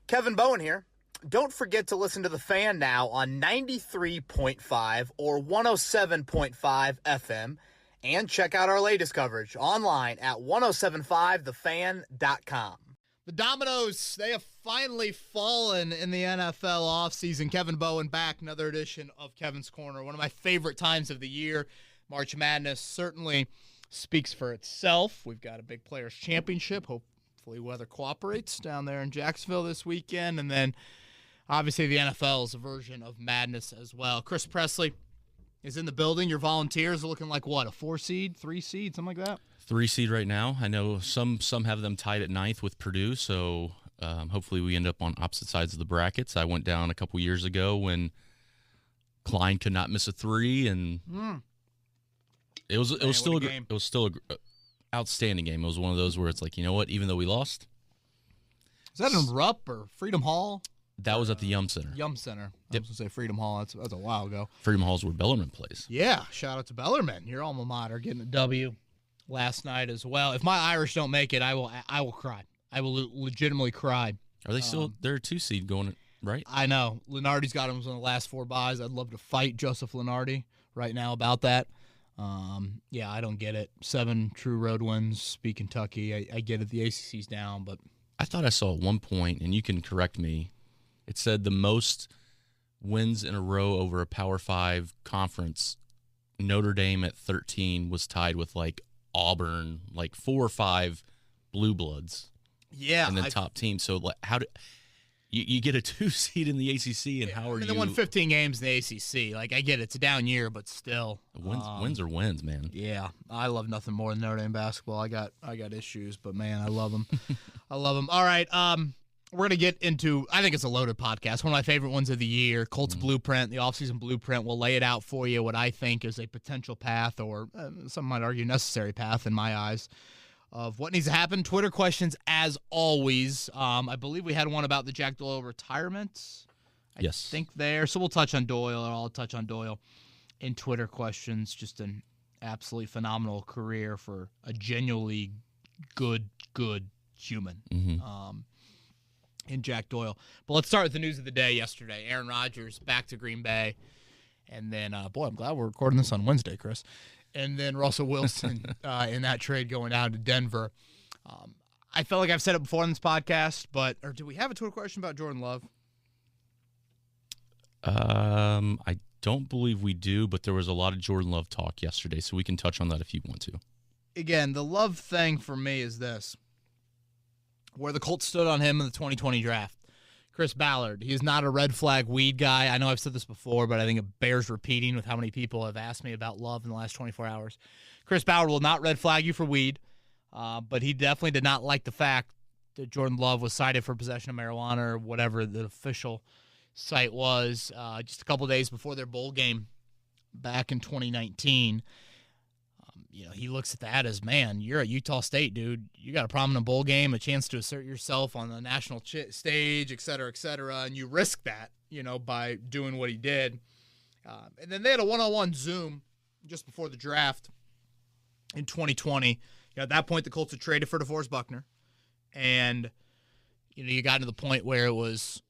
Kevin Bowen here. Don't forget to listen to The Fan now on 93.5 or 107.5 FM, and check out our latest coverage online at 1075thefan.com. The dominoes, they have finally fallen in the NFL offseason. Kevin Bowen back, another edition of Kevin's Corner. One of my favorite times of the year. March Madness certainly speaks for itself. We've got a big Players' Championship. Hopefully weather cooperates down there in Jacksonville this weekend. And then, obviously, the NFL is a version of madness as well. Chris Presley is in the building. Your Volunteers are looking like what, a 4 seed, 3 seed, something like that? 3 seed right now. I know some have them tied at 9th with Purdue, so hopefully we end up on opposite sides of the brackets. I went down a couple years ago when Klein could not miss a 3, and it was still a outstanding game. It was one of those where it's like, you know what, even though we lost. Is that in Rupp or Freedom Hall? That was at the Yum Center. Yum Center. Yep. I was going to say Freedom Hall. That's a while ago. Freedom Hall's where Bellarmine plays. Yeah, shout out to Bellarmine, your alma mater, getting a W last night as well. If my Irish don't make it, I will cry. I will legitimately cry. Are they still? They're a 2 seed going, right? I know. Lenardi's got him on the last 4 buys. I'd love to fight Joseph Lenardi right now about that. Yeah, I don't get it. 7 true road wins, beat Kentucky. I get it. The ACC's down, but I thought I saw at one point, and you can correct me, it said the most wins in a row over a Power 5 conference, Notre Dame at 13 was tied with like Auburn, like 4 or 5 blue bloods. Yeah. And then top team. So like, how do you get a 2 seed in the ACC, and how are you? They won 15 games in the ACC. Like, I get it. It's a down year, but still. Wins are wins, man. Yeah. I love nothing more than Notre Dame basketball. I got issues, but man, I love them. I love them. All right. We're going to get into, I think it's a loaded podcast, one of my favorite ones of the year, Colts Blueprint, the Offseason Blueprint. We'll lay it out for you, what I think is a potential path, or some might argue necessary path in my eyes, of what needs to happen. Twitter questions, as always. I believe we had one about the Jack Doyle retirement. Yes. I think there. So we'll touch on Doyle, or I'll touch on Doyle in Twitter questions. Just an absolutely phenomenal career for a genuinely good human. Mm-hmm. In Jack Doyle. But let's start with the news of the day yesterday. Aaron Rodgers back to Green Bay. And then, boy, I'm glad we're recording this on Wednesday, Chris. And then Russell Wilson in that trade going down to Denver. I felt like I've said it before on this podcast, or do we have a Twitter question about Jordan Love? I don't believe we do, but there was a lot of Jordan Love talk yesterday, so we can touch on that if you want to. Again, the Love thing for me is this. Where the Colts stood on him in the 2020 draft. Chris Ballard, he is not a red flag weed guy. I know I've said this before, but I think it bears repeating with how many people have asked me about Love in the last 24 hours. Chris Ballard will not red flag you for weed, but he definitely did not like the fact that Jordan Love was cited for possession of marijuana or whatever the official site was just a couple days before their bowl game back in 2019. He looks at that as, man, you're at Utah State, dude. You got a prominent bowl game, a chance to assert yourself on the national stage, et cetera, and you risk that, by doing what he did. And then they had a one-on-one Zoom just before the draft in 2020. At that point, the Colts had traded for DeForest Buckner, and you got to the point where it was,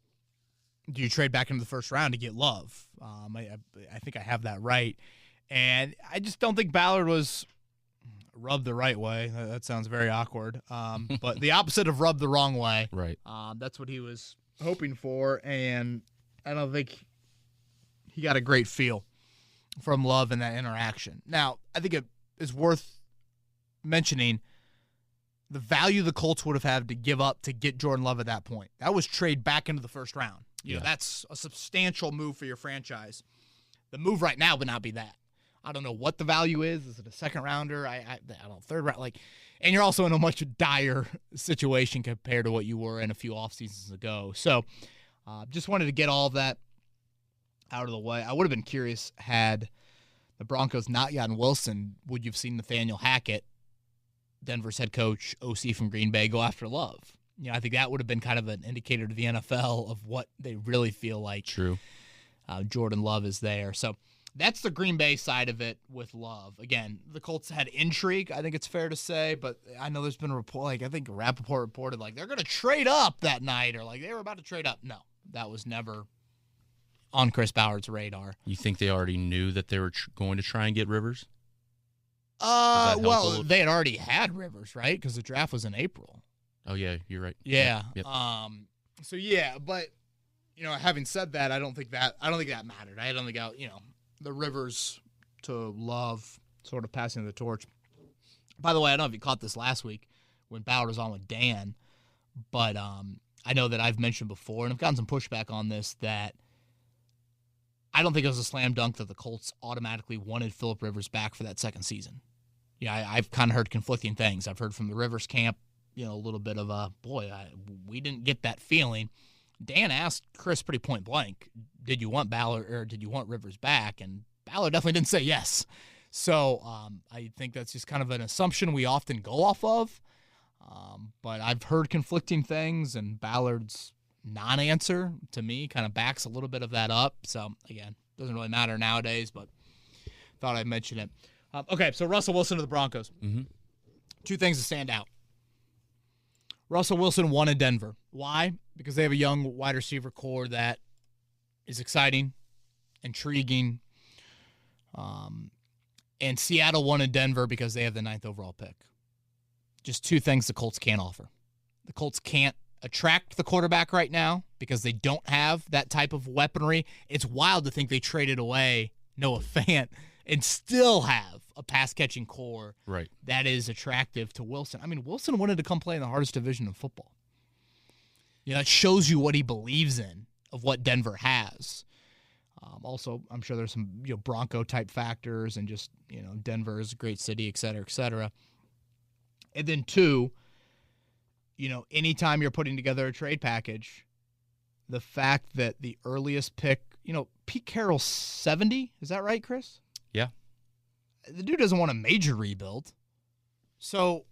do you trade back into the first round to get Love? I think I have that right. And I just don't think Ballard was rubbed the right way. That sounds very awkward. But the opposite of rubbed the wrong way. Right. That's what he was hoping for, and I don't think he got a great feel from Love in that interaction. Now, I think it is worth mentioning the value the Colts would have had to give up to get Jordan Love at that point. That was trade back into the first round. That's a substantial move for your franchise. The move right now would not be that. I don't know what the value is. Is it a second rounder? I don't know, third round. And you're also in a much dire situation compared to what you were in a few off seasons ago. So, just wanted to get all of that out of the way. I would have been curious, had the Broncos not gotten Wilson, would you have seen Nathaniel Hackett, Denver's head coach, OC from Green Bay, go after Love? I think that would have been kind of an indicator to the NFL of what they really feel like. True. Jordan Love is there. So That's the Green Bay side of it with Love. Again, the Colts had intrigue, I think it's fair to say, but I know there's been a report, like I think Rappaport reported, like they're going to trade up that night, or like they were about to trade up. No, that was never on Chris Ballard's radar. You think they already knew that they were going to try and get Rivers? Well, they had already had Rivers, right? Because the draft was in April. Oh yeah, you're right. Yeah. Yep. So yeah, but having said that, I don't think that mattered. I don't think the Rivers to Love sort of passing the torch. By the way, I don't know if you caught this last week when Ballard was on with Dan, but I know that I've mentioned before, and I've gotten some pushback on this, that I don't think it was a slam dunk that the Colts automatically wanted Phillip Rivers back for that second season. Yeah, I've kind of heard conflicting things. I've heard from the Rivers camp, a little bit of we didn't get that feeling. Dan asked Chris pretty point blank, did you want Ballard or did you want Rivers back? And Ballard definitely didn't say yes. So I think that's just kind of an assumption we often go off of. But I've heard conflicting things, and Ballard's non-answer to me kind of backs a little bit of that up. So again, doesn't really matter nowadays, but thought I'd mention it. Okay, so Russell Wilson to the Broncos. Mm-hmm. Two things to stand out. Russell Wilson won in Denver. Why? Because they have a young wide receiver core that is exciting, intriguing. And Seattle won in Denver because they have the 9th overall pick. Just two things the Colts can't offer. The Colts can't attract the quarterback right now because they don't have that type of weaponry. It's wild to think they traded away Noah Fant and still have a pass-catching core that is attractive to Wilson. I mean, Wilson wanted to come play in the hardest division of football. It shows you what he believes in of what Denver has. Also, I'm sure there's some Bronco-type factors and just, Denver is a great city, et cetera, et cetera. And then two, anytime you're putting together a trade package, the fact that the earliest pick, Pete Carroll's 70, is that right, Chris? Yeah. The dude doesn't want a major rebuild. So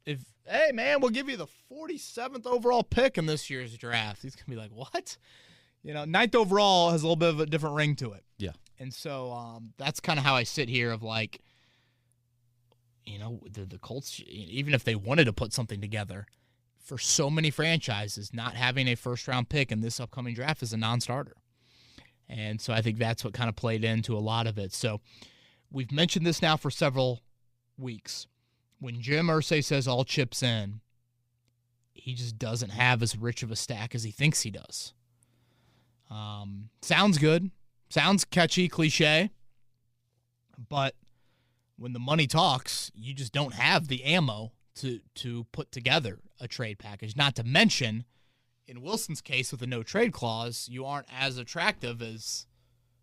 hey, man, we'll give you the 47th overall pick in this year's draft. He's going to be like, what? 9th overall has a little bit of a different ring to it. Yeah. And so that's kind of how I sit here of like, the Colts, even if they wanted to put something together, for so many franchises, not having a first-round pick in this upcoming draft is a non-starter. And so I think that's what kind of played into a lot of it. So we've mentioned this now for several weeks. When Jim Irsay says all chips in, he just doesn't have as rich of a stack as he thinks he does. Sounds good. Sounds catchy, cliche. But when the money talks, you just don't have the ammo to put together a trade package. Not to mention, in Wilson's case, with a no-trade clause, you aren't as attractive as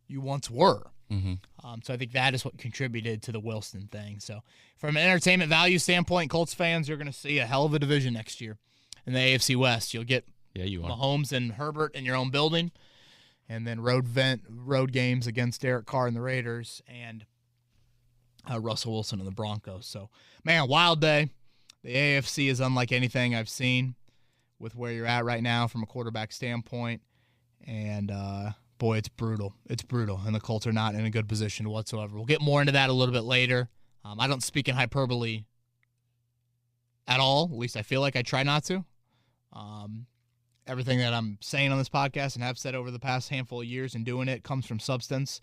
you once were. Mm-hmm. So I think that is what contributed to the Wilson thing. So from an entertainment value standpoint, Colts fans, you're going to see a hell of a division next year in the AFC West. You'll get Mahomes and Herbert in your own building, and then road games against Derek Carr and the Raiders, and Russell Wilson and the Broncos. So, man, wild day. The AFC is unlike anything I've seen with where you're at right now from a quarterback standpoint. And, boy, it's brutal. It's brutal, and the Colts are not in a good position whatsoever. We'll get more into that a little bit later. I don't speak in hyperbole at all. At least I feel like I try not to. Everything that I'm saying on this podcast and have said over the past handful of years and doing it comes from substance.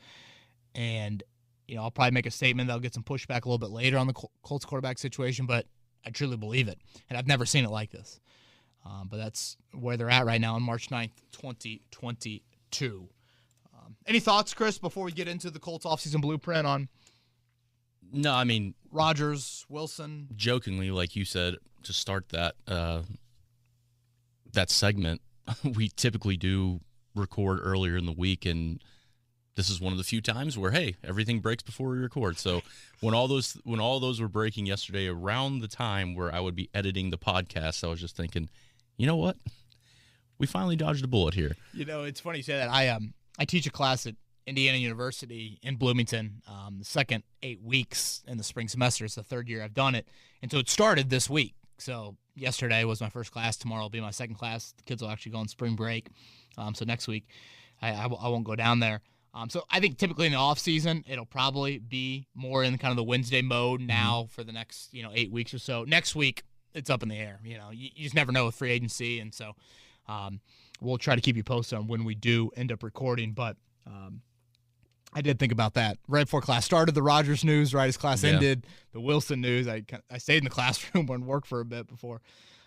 And, I'll probably make a statement that'll get some pushback a little bit later on the Colts quarterback situation, but I truly believe it. And I've never seen it like this. But that's where they're at right now on March 9th, 2022. Any thoughts, Chris, before we get into the Colts offseason blueprint on No, I mean, Rodgers, Wilson? Jokingly, like you said, to start that that segment, we typically do record earlier in the week, and this is one of the few times where, hey, everything breaks before we record. So when all those were breaking yesterday, around the time where I would be editing the podcast, I was just thinking, you know what? We finally dodged a bullet here. It's funny you say that. I teach a class at Indiana University in Bloomington, the second 8 weeks in the spring semester. It's the third year I've done it. And so it started this week. So yesterday was my first class. Tomorrow will be my second class. The kids will actually go on spring break. So next week I won't go down there. So I think typically in the offseason, it'll probably be more in kind of the Wednesday mode now for the next 8 weeks or so. Next week, it's up in the air. You just never know with free agency, and so we'll try to keep you posted on when we do end up recording. But I did think about that right before class started. The Rodgers news, right as class ended, the Wilson news. I stayed in the classroom and worked for a bit before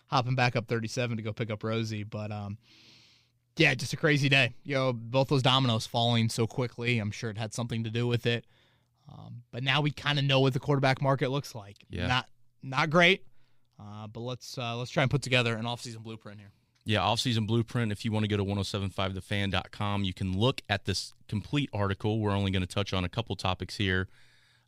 hopping back up 37 to go pick up Rosie. But yeah, just a crazy day. Both those dominoes falling so quickly. I'm sure it had something to do with it. But now we kind of know what the quarterback market looks like. Yeah. Not great. But let's try and put together an offseason blueprint here. Yeah, Offseason Blueprint. If you want to go to 1075thefan.com, you can look at this complete article. We're only going to touch on a couple topics here.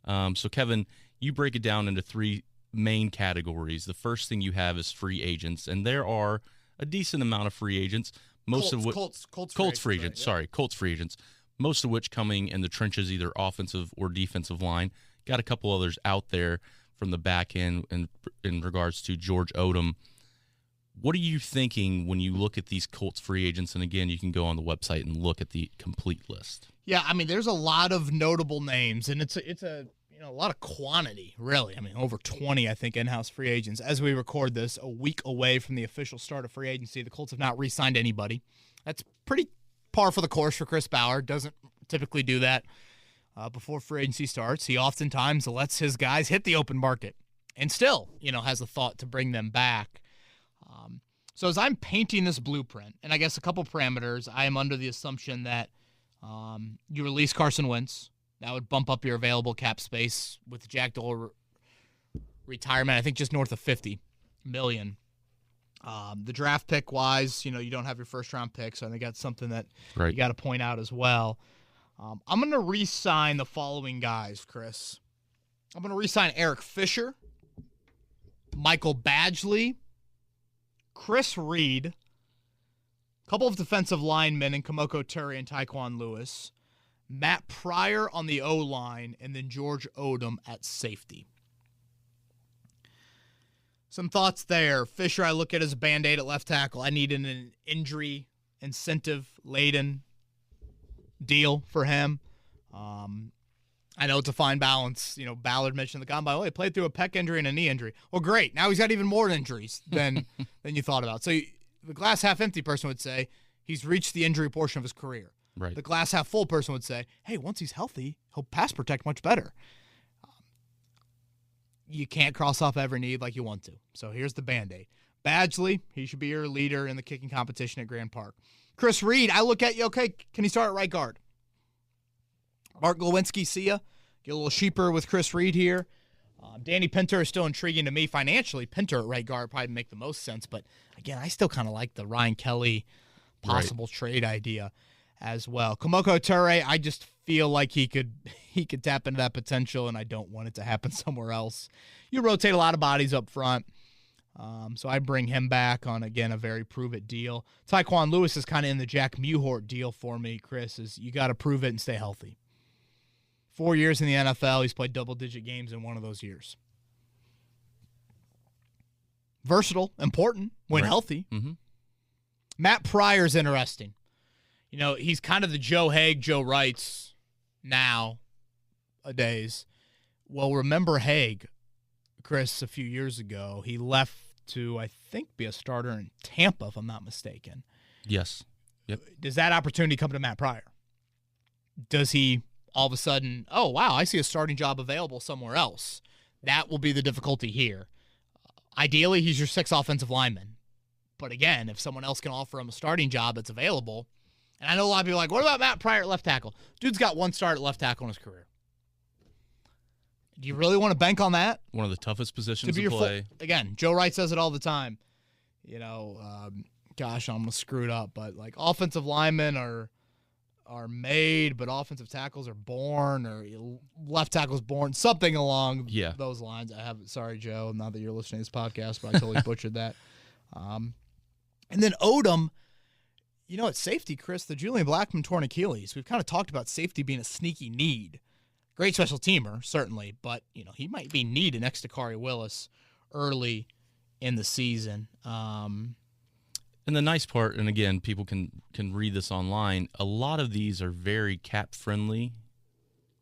So, Kevin, you break it down into 3 main categories. The first thing you have is free agents, and there are a decent amount of free agents. Colts free agents. Right, Sorry, Colts free agents. Most of which coming in the trenches, either offensive or defensive line. Got a couple others out there from the back end in regards to George Odom. What are you thinking when you look at these Colts free agents? And again, you can go on the website and look at the complete list. Yeah, I mean, there's a lot of notable names, and it's a lot of quantity, really. I mean, over 20, I think, in-house free agents. As we record this, a week away from the official start of free agency, the Colts have not re-signed anybody. That's pretty par for the course for Chris Ballard. Doesn't typically do that before free agency starts. He oftentimes lets his guys hit the open market and still, has a thought to bring them back. So as I'm painting this blueprint, and I guess a couple parameters, I am under the assumption that you release Carson Wentz. That would bump up your available cap space with Jack Doyle retirement, I think just north of $50 million. The draft pick-wise, you don't have your first-round pick, so I think that's something that you got to point out as well. I'm going to re-sign the following guys, Chris. I'm going to re-sign Eric Fisher, Michael Badgley, Chris Reed, a couple of defensive linemen in Kamoko Turey and Tyquan Lewis, Matt Pryor on the O-line, and then George Odom at safety. Some thoughts there. Fisher, I look at as a Band-Aid at left tackle. I need an injury incentive-laden deal for him. I know it's a fine balance. Ballard mentioned the combine. He played through a pec injury and a knee injury. Well, great. Now he's got even more injuries than you thought about. So the glass half empty person would say he's reached the injury portion of his career. Right. The glass half full person would say, hey, once he's healthy, he'll pass protect much better. You can't cross off every need like you want to. So here's the Band-Aid. Badgley, he should be your leader in the kicking competition at Grand Park. Chris Reed, I look at you, okay, can he start at right guard? Mark Glowinski, see ya. Get a little cheaper with Chris Reed here. Danny Pinter is still intriguing to me financially. Pinter at right guard probably make the most sense, but again, I still kind of like the Ryan Kelly possible trade idea as well. Kamoko Turey, I just feel like he could tap into that potential, and I don't want it to happen somewhere else. You rotate a lot of bodies up front, so I bring him back on, again, a very prove-it deal. Tyquan Lewis is kind of in the Jack Mewhort deal for me, Chris, is you got to prove it and stay healthy. 4 years in the NFL, he's played double-digit games in one of those years. Versatile, important, when healthy. Mm-hmm. Matt Pryor's interesting. He's kind of the Joe Haig, Joe Wrights nowadays. Well, remember Haig, Chris, a few years ago. He left to, I think, be a starter in Tampa, if I'm not mistaken. Yes. Yep. Does that opportunity come to Matt Pryor? Does he all of a sudden, oh, wow, I see a starting job available somewhere else? That will be the difficulty here. Ideally, he's your 6th offensive lineman. But again, if someone else can offer him a starting job that's available, and I know a lot of people are like, what about Matt Pryor at left tackle? Dude's got one start at left tackle in his career. Do you really want to bank on that? One of the toughest positions to play. Again, Joe Wright says it all the time. Gosh, I'm going to screw it up, but like offensive linemen are made, but offensive tackles are born, or left tackles born, something along those lines. Sorry, Joe, not that you're listening to this podcast, but I totally butchered that. And then Odom, at safety, Chris, the Julian Blackmon torn Achilles. We've kind of talked about safety being a sneaky need. Great special teamer, certainly, but, he might be needed next to Kari Willis early in the season. And the nice part, and again, people can read this online, a lot of these are very cap friendly.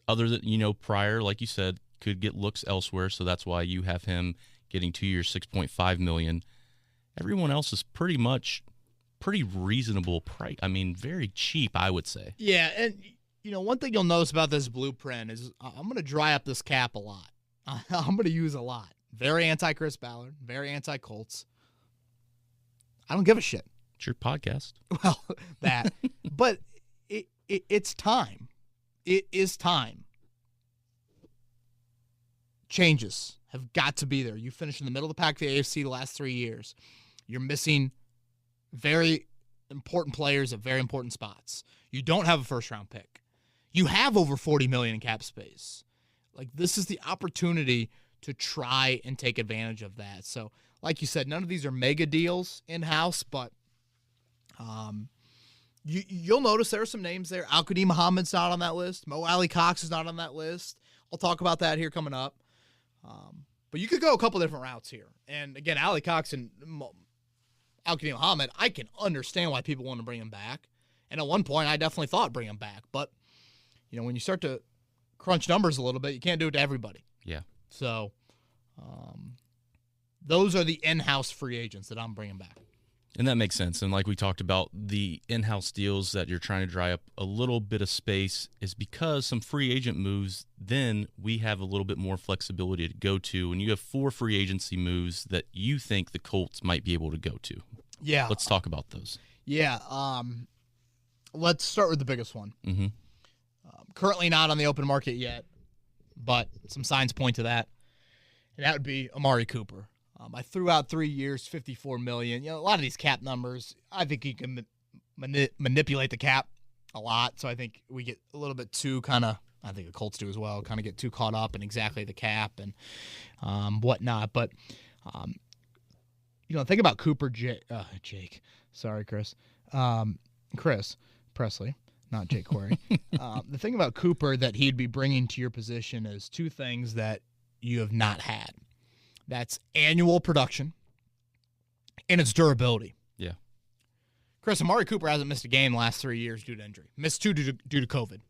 Other than, Pryor, like you said, could get looks elsewhere, so that's why you have him getting 2 years, $6.5 million. Everyone else is pretty reasonable price. I mean, very cheap, I would say. Yeah, and one thing you'll notice about this blueprint is I'm going to dry up this cap a lot. I'm going to use a lot. Very anti-Chris Ballard, very anti-Colts. I don't give a shit. It's your podcast. Well, that. But it's time. It is time. Changes have got to be there. You finish in the middle of the pack for the AFC the last 3 years. You're missing very important players at very important spots. You don't have a first-round pick. You have over $40 million in cap space. Like, this is the opportunity to try and take advantage of that. So, like you said, none of these are mega deals in-house, but you'll notice there are some names there. Al-Qadim Muhammad's not on that list. Mo Ali Cox is not on that list. I'll talk about that here coming up. But you could go a couple different routes here. And, again, Ali Cox and Al-Qadim Muhammad, I can understand why people want to bring him back. And at one point, I definitely thought bring him back. But, when you start to crunch numbers a little bit, you can't do it to everybody. Yeah. So, those are the in-house free agents that I'm bringing back. And that makes sense. And like we talked about, the in-house deals that you're trying to dry up a little bit of space is because some free agent moves, then we have a little bit more flexibility to go to. And you have 4 free agency moves that you think the Colts might be able to go to. Yeah. Let's talk about those. Yeah. Let's start with the biggest one. Mm-hmm. Currently not on the open market yet, but some signs point to that. And that would be Amari Cooper. I threw out 3 years, $54 million. A lot of these cap numbers, I think you can manipulate the cap a lot. So I think we get a little bit too I think the Colts do as well, kind of get too caught up in exactly the cap and whatnot. But, think about Cooper, Jake. Sorry, Chris. Chris Presley, not Jake Quarry. The thing about Cooper that he'd be bringing to your position is 2 things that you have not had. That's annual production, and it's durability. Yeah. Chris, Amari Cooper hasn't missed a game the last 3 years due to injury. Missed 2 due to COVID.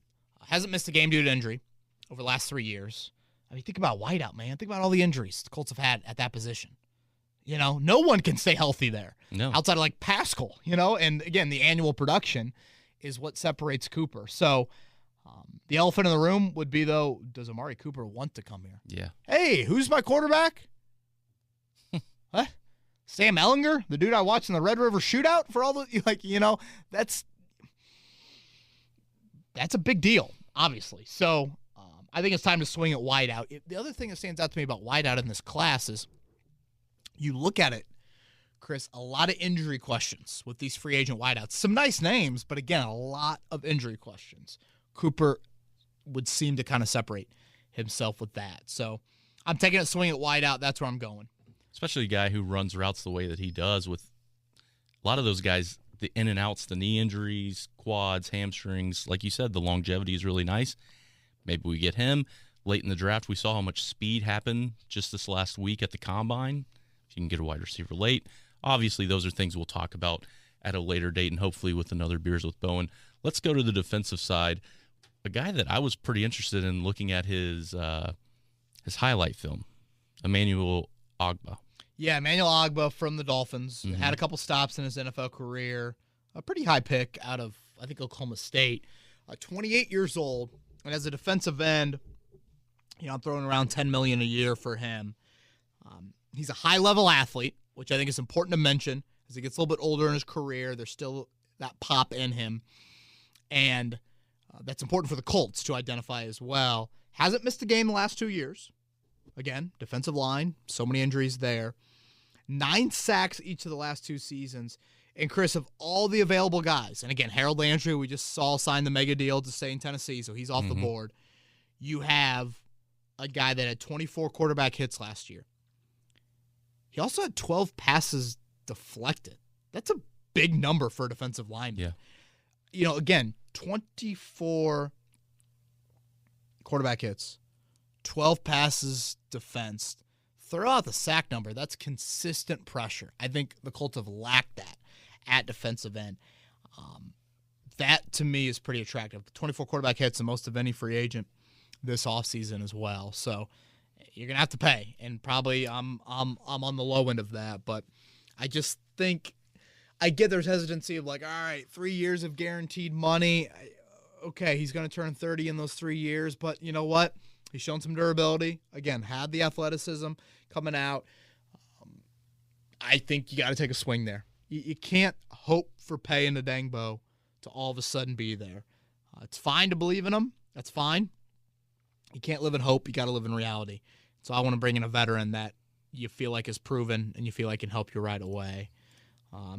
Hasn't missed a game due to injury over the last 3 years. I mean, think about wideout, man. Think about all the injuries the Colts have had at that position. No one can stay healthy there. No. Outside of, Pascal, And, again, the annual production is what separates Cooper. So, the elephant in the room would be, though, does Amari Cooper want to come here? Yeah. Hey, who's my quarterback? What? Sam Ellinger, the dude I watched in the Red River Shootout for all the, that's a big deal, obviously. So I think it's time to swing it wide out. The other thing that stands out to me about wide out in this class is you look at it, Chris, a lot of injury questions with these free agent wideouts. Some nice names, but again, a lot of injury questions. Cooper would seem to kind of separate himself with that. So I'm taking it swing it wide out. That's where I'm going. Especially a guy who runs routes the way that he does with a lot of those guys, the in and outs, the knee injuries, quads, hamstrings. Like you said, the longevity is really nice. Maybe we get him. Late in the draft, we saw how much speed happened just this last week at the Combine. If you can get a wide receiver late. Obviously, those are things we'll talk about at a later date and hopefully with another Beers with Bowen. Let's go to the defensive side. A guy that I was pretty interested in looking at his highlight film, Emmanuel Ogbah. Yeah, Emmanuel Ogbah from the Dolphins. Mm-hmm. Had a couple stops in his NFL career. A pretty high pick out of, I think, Oklahoma State. 28 years old. And as a defensive end, I'm throwing around $10 million a year for him. He's a high-level athlete, which I think is important to mention. As he gets a little bit older in his career, there's still that pop in him. And that's important for the Colts to identify as well. Hasn't missed a game the last 2 years. Again, defensive line, so many injuries there. 9 sacks each of the last 2 seasons. And, Chris, of all the available guys, and again, Harold Landry, we just saw sign the mega deal to stay in Tennessee, so he's off the board. You have a guy that had 24 quarterback hits last year. He also had 12 passes deflected. That's a big number for a defensive lineman. Yeah. Again, 24 quarterback hits, 12 passes defensed. Throw out the sack number. That's consistent pressure. I think the Colts have lacked that. at defensive end. That, to me, is pretty attractive. 24 quarterback hits, the most of any free agent this offseason as well. So you're going to have to pay, and probably I'm on the low end of that. But I just think I get there's hesitancy of like, all right, 3 years of guaranteed money. Okay, he's going to turn 30 in those 3 years, but you know what? He's shown some durability. Again, had the athleticism coming out. I think you got to take a swing there. You can't hope for pay in the Dangbo to all of a sudden be there. It's fine to believe in him. That's fine. You can't live in hope. You got to live in reality. So I want to bring in a veteran that you feel like is proven and you feel like can help you right away.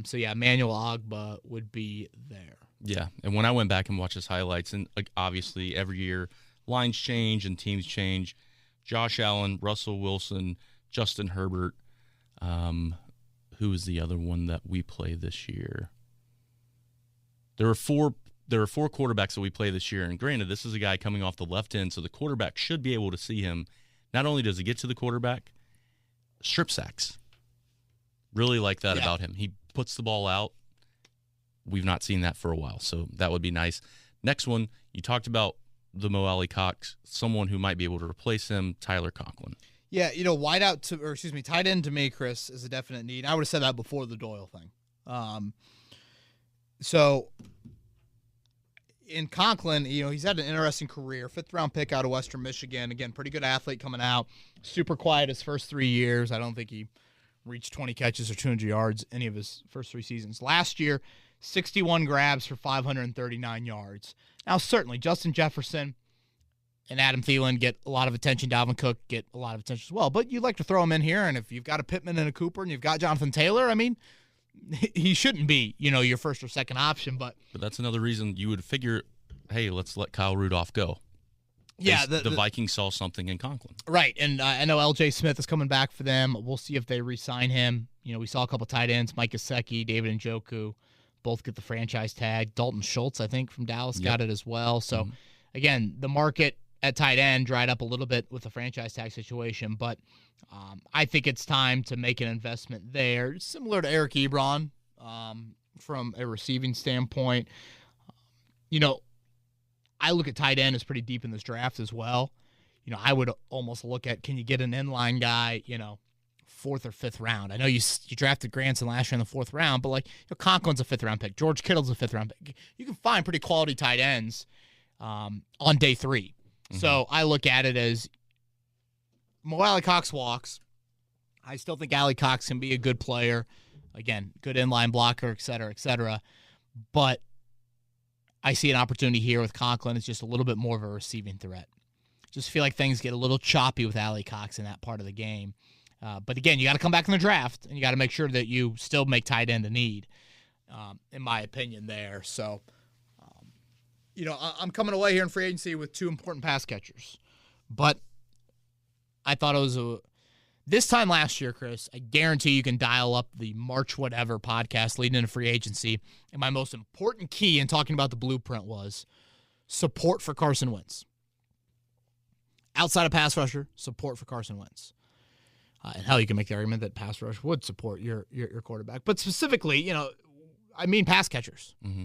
So, yeah, Emmanuel Ogbah would be there. Yeah, and when I went back and watched his highlights, and like obviously every year lines change and teams change. Josh Allen, Russell Wilson, Justin Herbert. Who is the other one that we play this year? There are four quarterbacks that we play this year, and granted, this is a guy coming off the left end, so the quarterback should be able to see him. Not only does he get to the quarterback, strip sacks. Really like that about him. He puts the ball out. We've not seen that for a while, so that would be nice. Next one, you talked about the Mo Alley Cox, someone who might be able to replace him, Tyler Conklin. Yeah, tight end to me, Chris, is a definite need. I would have said that before the Doyle thing. So in Conklin, he's had an interesting career. 5th-round pick out of Western Michigan. Again, pretty good athlete coming out. Super quiet his first 3 years. I don't think he reached 20 catches or 200 yards any of his first 3 seasons. Last year, 61 grabs for 539 yards. Now, certainly, Justin Jefferson and Adam Thielen get a lot of attention. Dalvin Cook get a lot of attention as well. But you'd like to throw him in here, and if you've got a Pittman and a Cooper and you've got Jonathan Taylor, I mean, he shouldn't be, your first or second option. But that's another reason you would figure, hey, let's let Kyle Rudolph go. Yeah, the Vikings saw something in Conklin. Right, and I know L.J. Smith is coming back for them. We'll see if they re-sign him. We saw a couple tight ends, Mike Gesicki, David Njoku, both get the franchise tag. Dalton Schultz, I think, from Dallas got it as well. So, again, the market at tight end dried up a little bit with the franchise tag situation, but I think it's time to make an investment there, similar to Eric Ebron from a receiving standpoint. I look at tight end as pretty deep in this draft as well. I would almost look at, can you get an inline guy, 4th or 5th round? I know you drafted Granson last year in the 4th round, but Conklin's a 5th round pick. George Kittle's a 5th round pick. You can find pretty quality tight ends on day 3. So I look at it as Mo Alley Cox walks. I still think Alley Cox can be a good player. Again, good inline blocker, et cetera. But I see an opportunity here with Conklin. It's just a little bit more of a receiving threat. Just feel like things get a little choppy with Alley Cox in that part of the game. But again, you got to come back in the draft, and you got to make sure that you still make tight end a need, in my opinion there. So, I'm coming away here in free agency with 2 important pass catchers. But I thought it was this time last year, Chris, I guarantee you can dial up the March Whatever podcast leading into free agency. And my most important key in talking about the blueprint was support for Carson Wentz. Outside of pass rusher, support for Carson Wentz. And hell, you can make the argument that pass rush would support your quarterback. But specifically, pass catchers. Mm-hmm.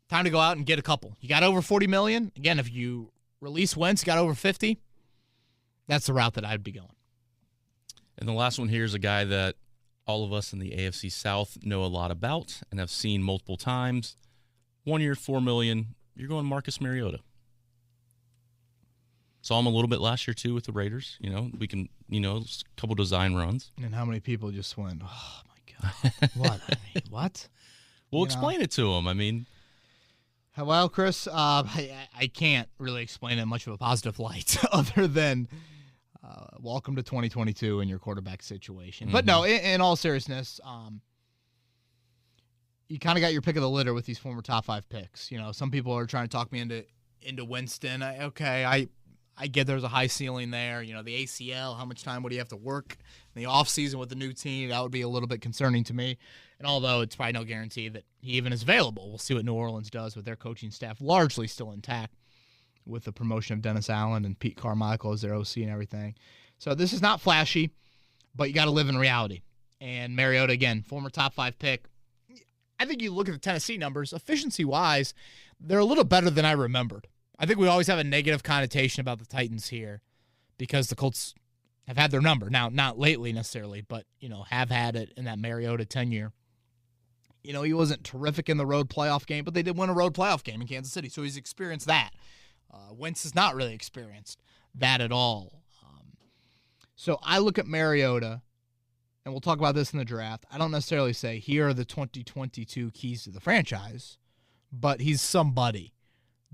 Time to go out and get a couple. You got over $40 million. Again, if you release Wentz, you got over 50. That's the route that I'd be going. And the last one here is a guy that all of us in the AFC South know a lot about and have seen multiple times. 1 year, $4 million. You're going Marcus Mariota. Saw him a little bit last year, too, with the Raiders. We can, a couple design runs. And how many people just went, oh, my God. What? What? Well, explain it to him. Well, Chris, I can't really explain it in much of a positive light other than welcome to 2022 in your quarterback situation. But no, in all seriousness, you kind of got your pick of the litter with these former top 5 picks. Some people are trying to talk me into Winston. I get there's a high ceiling there. The ACL, how much time would he have to work in the offseason with the new team? That would be a little bit concerning to me. And although it's probably no guarantee that he even is available, we'll see what New Orleans does with their coaching staff largely still intact with the promotion of Dennis Allen and Pete Carmichael as their OC and everything. So this is not flashy, but you got to live in reality. And Mariota, again, former top 5 pick. I think you look at the Tennessee numbers, efficiency-wise, they're a little better than I remembered. I think we always have a negative connotation about the Titans here because the Colts have had their number. Now, not lately necessarily, but, have had it in that Mariota tenure. He wasn't terrific in the road playoff game, but they did win a road playoff game in Kansas City, so he's experienced that. Wentz has not really experienced that at all. So I look at Mariota, and we'll talk about this in the draft. I don't necessarily say here are the 2022 keys to the franchise, but he's somebody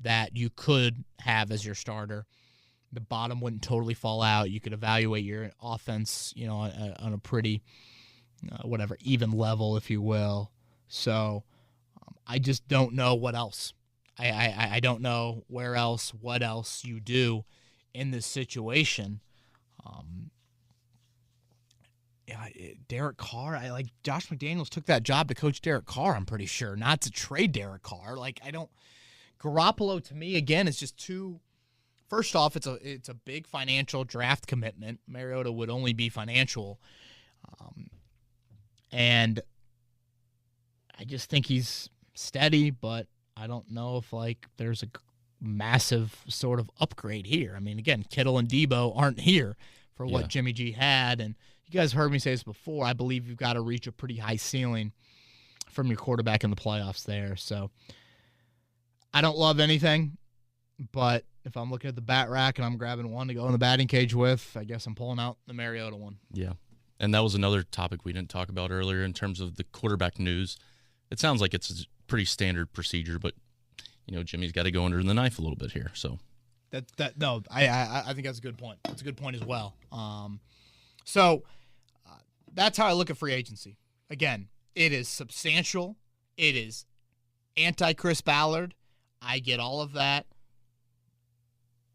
that you could have as your starter. The bottom wouldn't totally fall out. You could evaluate your offense, on a pretty, even level, if you will. So I just don't know what else. I don't know where else, what else you do in this situation. Derek Carr, Josh McDaniels took that job to coach Derek Carr, I'm pretty sure, not to trade Derek Carr. Garoppolo to me, again, is just too. First off, it's a big financial draft commitment. Mariota would only be financial. And I just think he's steady, but I don't know if there's a massive sort of upgrade here. I mean, again, Kittle and Debo aren't here for what Jimmy G had, and you guys heard me say this before. I believe you've got to reach a pretty high ceiling from your quarterback in the playoffs there. So I don't love anything, but if I'm looking at the bat rack and I'm grabbing one to go in the batting cage with, I guess I'm pulling out the Mariota one. Yeah, and that was another topic we didn't talk about earlier in terms of the quarterback news. It sounds like it's a pretty standard procedure, but Jimmy's got to go under the knife a little bit here. So I think that's a good point. That's a good point as well. So that's how I look at free agency. Again, it is substantial. It is anti-Chris Ballard. I get all of that.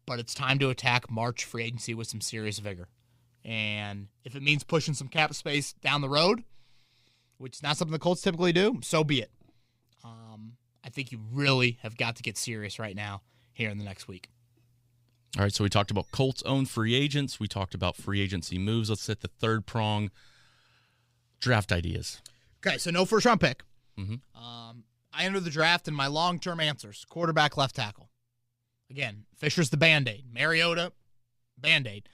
But it's time to attack March free agency with some serious vigor. And if it means pushing some cap space down the road, which is not something the Colts typically do, so be it. I think you really have got to get serious right now here in the next week. All right, so we talked about Colts-owned free agents. We talked about free agency moves. Let's hit the third prong, draft ideas. Okay, so no first-round pick. Mm-hmm. I enter the draft in my long-term answers, quarterback, left tackle. Again, Fisher's the Band-Aid. Mariota, Band-Aid.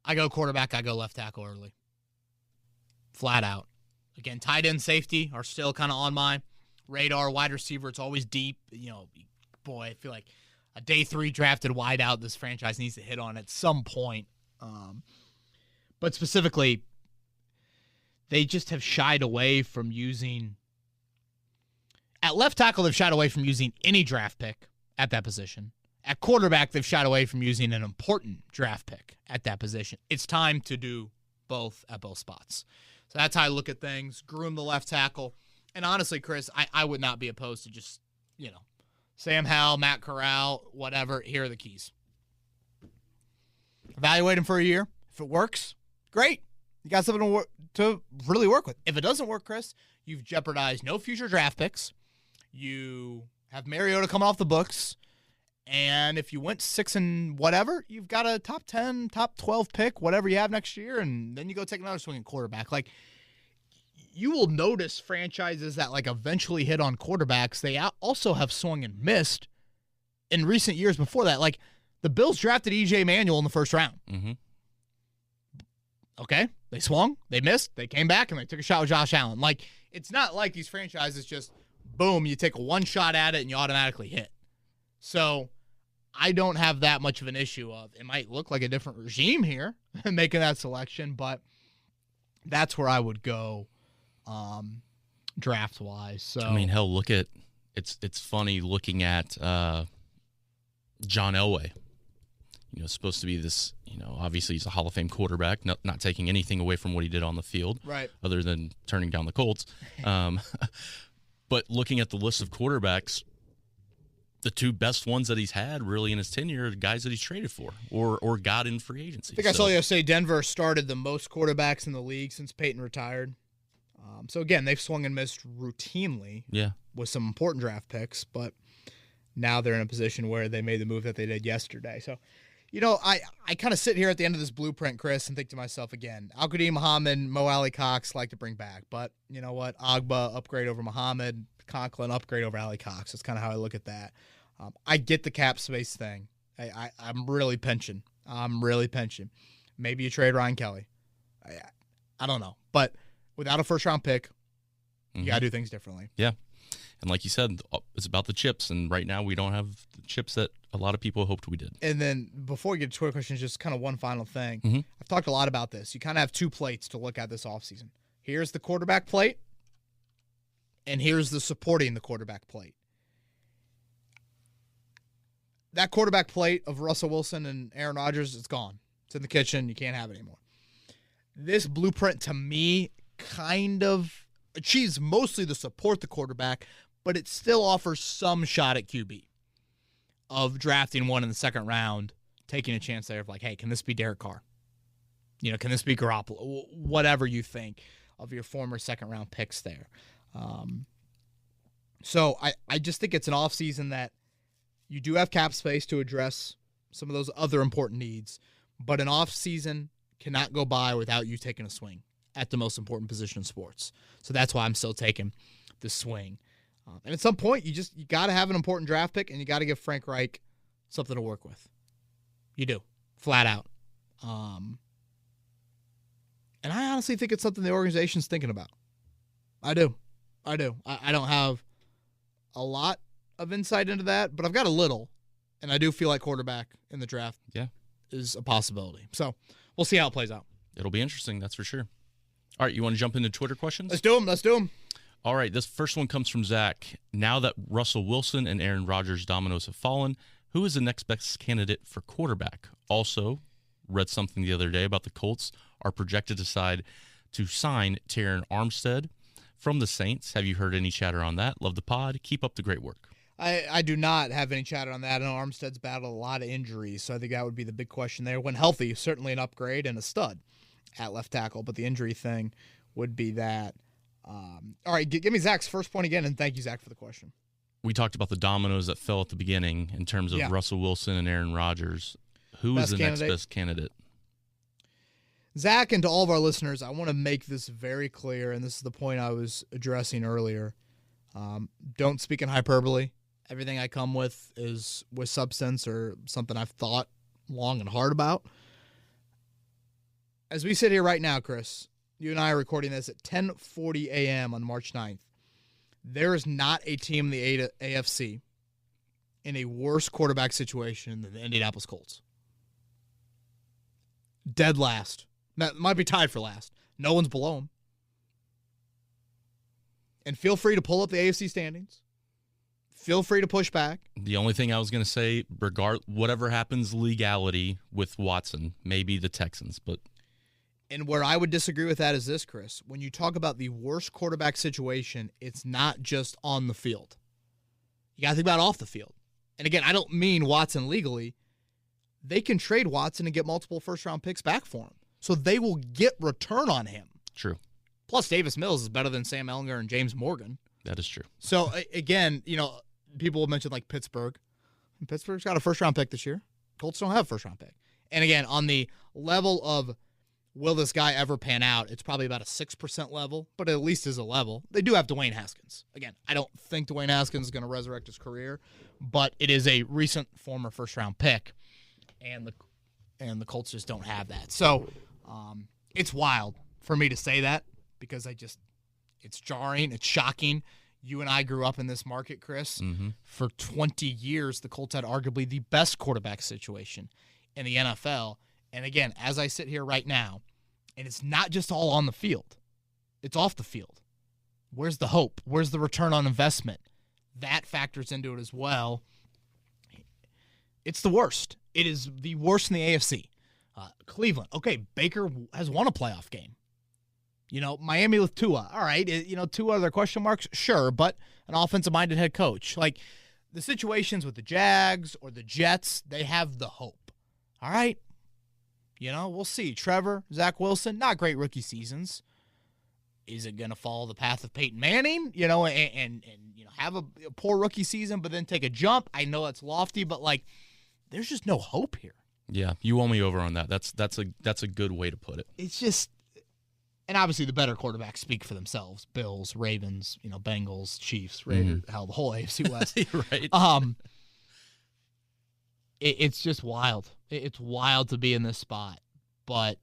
I go quarterback, I go left tackle early. Flat out. Again, tight end, safety are still kind of on my radar. Wide receiver, it's always deep. Boy, I feel like a day 3 drafted wideout this franchise needs to hit on at some point. But specifically, they just have shied away from using. At left tackle, they've shied away from using any draft pick at that position. At quarterback, they've shied away from using an important draft pick at that position. It's time to do both at both spots. So that's how I look at things. Groom the left tackle. And honestly, Chris, I would not be opposed to just, Sam Howell, Matt Corral, whatever. Here are the keys. Evaluate him for a year. If it works, great. You got something to really work with. If it doesn't work, Chris, you've jeopardized no future draft picks. You have Mariota come off the books. And if you went 6 and whatever, you've got a top 10, top 12 pick, whatever you have next year, and then you go take another swing at quarterback. You will notice franchises that eventually hit on quarterbacks, they also have swung and missed in recent years before that. The Bills drafted E.J. Manuel in the first round. Mm-hmm. Okay, they swung, they missed, they came back, and they took a shot with Josh Allen. It's not like these franchises just, boom, you take one shot at it and you automatically hit. So I don't have that much of an issue of it might look like a different regime here making that selection, but that's where I would go draft-wise. So I mean, hell, look at it's funny looking at John Elway. Supposed to be this, obviously he's a Hall of Fame quarterback, not taking anything away from what he did on the field, right? Other than turning down the Colts. But looking at the list of quarterbacks, the 2 best ones that he's had really in his tenure are the guys that he's traded for or got in free agency. I think I saw you say Denver started the most quarterbacks in the league since Peyton retired. So, again, they've swung and missed routinely with some important draft picks, but now they're in a position where they made the move that they did yesterday. So, I kind of sit here at the end of this blueprint, Chris, and think to myself again, Al-Qadim Muhammad, Mo Ali Cox like to bring back. But you know what? Agba, upgrade over Muhammad. Conklin, upgrade over Ali Cox. That's kind of how I look at that. I get the cap space thing. I'm really pinching. Maybe you trade Ryan Kelly. I don't know. But without a first-round pick, you got to do things differently. Yeah. And like you said, it's about the chips, and right now we don't have the chips that a lot of people hoped we did. And then before we get to Twitter questions, just kind of one final thing. Mm-hmm. I've talked a lot about this. You kind of have two plates to look at this offseason. Here's the quarterback plate, and here's the supporting the quarterback plate. That quarterback plate of Russell Wilson and Aaron Rodgers is gone. It's in the kitchen. You can't have it anymore. This blueprint, to me, kind of achieves mostly the support the quarterback, but it still offers some shot at QB of drafting one in the second round, taking a chance there of like, hey, can this be Derek Carr? Can this be Garoppolo? Whatever you think of your former second-round picks there. So I just think it's an offseason that you do have cap space to address some of those other important needs, but an offseason cannot go by without you taking a swing at the most important position in sports. So that's why I'm still taking the swing. And at some point, you got to have an important draft pick, and you got to give Frank Reich something to work with. You do, flat out. And I honestly think it's something the organization's thinking about. I do. I don't have a lot of insight into that, but I've got a little, and I do feel like quarterback in the draft is a possibility. So we'll see how it plays out. It'll be interesting, that's for sure. All right, you want to jump into Twitter questions? Let's do them. All right, this first one comes from Zach. Now that Russell Wilson and Aaron Rodgers' dominoes have fallen, who is the next best candidate for quarterback? Also, read something the other day about the Colts are projected to sign Terron Armstead from the Saints. Have you heard any chatter on that? Love the pod. Keep up the great work. I do not have any chatter on that. I know Armstead's battled a lot of injuries, so I think that would be the big question there. When healthy, certainly an upgrade and a stud at left tackle, but the injury thing would be that. All right, give me Zach's first point again, and thank you, Zach, for the question. We talked about the dominoes that fell at the beginning in terms of Russell Wilson and Aaron Rodgers. Who is the next best candidate? Zach, and to all of our listeners, I want to make this very clear, and this is the point I was addressing earlier. Don't speak in hyperbole. Everything I come with is with substance or something I've thought long and hard about. As we sit here right now, Chris, you and I are recording this at 10:40 a.m. on March 9th. There is not a team in the AFC in a worse quarterback situation than the Indianapolis Colts. Dead last. That might be tied for last. No one's below them. And feel free to pull up the AFC standings. Feel free to push back. The only thing I was going to say, whatever happens legality with Watson, maybe the Texans, but... And where I would disagree with that is this, Chris. When you talk about the worst quarterback situation, it's not just on the field. You got to think about off the field. And again, I don't mean Watson legally. They can trade Watson and get multiple first-round picks back for him. So they will get return on him. True. Plus, Davis Mills is better than Sam Ehlinger and James Morgan. That is true. So, again, people will mention like Pittsburgh. Pittsburgh's got a first-round pick this year. Colts don't have a first-round pick. And again, on the level of will this guy ever pan out, it's probably about a 6% level, but at least is a level. They do have Dwayne Haskins. Again, I don't think Dwayne Haskins is going to resurrect his career, but it is a recent former first-round pick, and the Colts just don't have that. So it's wild for me to say that because it's jarring, it's shocking. You and I grew up in this market, Chris. Mm-hmm. For 20 years, the Colts had arguably the best quarterback situation in the NFL. And again, as I sit here right now, and it's not just all on the field. It's off the field. Where's the hope? Where's the return on investment? That factors into it as well. It's the worst. It is the worst in the AFC. Cleveland. Okay, Baker has won a playoff game. Miami with Tua. All right, Tua, are there question marks? Sure, but an offensive-minded head coach. Like, the situations with the Jags or the Jets, they have the hope. All right? We'll see. Trevor, Zach Wilson, not great rookie seasons. Is it going to follow the path of Peyton Manning, and have a poor rookie season but then take a jump? I know that's lofty, but, there's just no hope here. Yeah, you won me over on that. That's a good way to put it. It's just, and obviously the better quarterbacks speak for themselves. Bills, Ravens, Bengals, Chiefs, Raiders, hell, the whole AFC West. Right. It's just wild. It's wild to be in this spot, but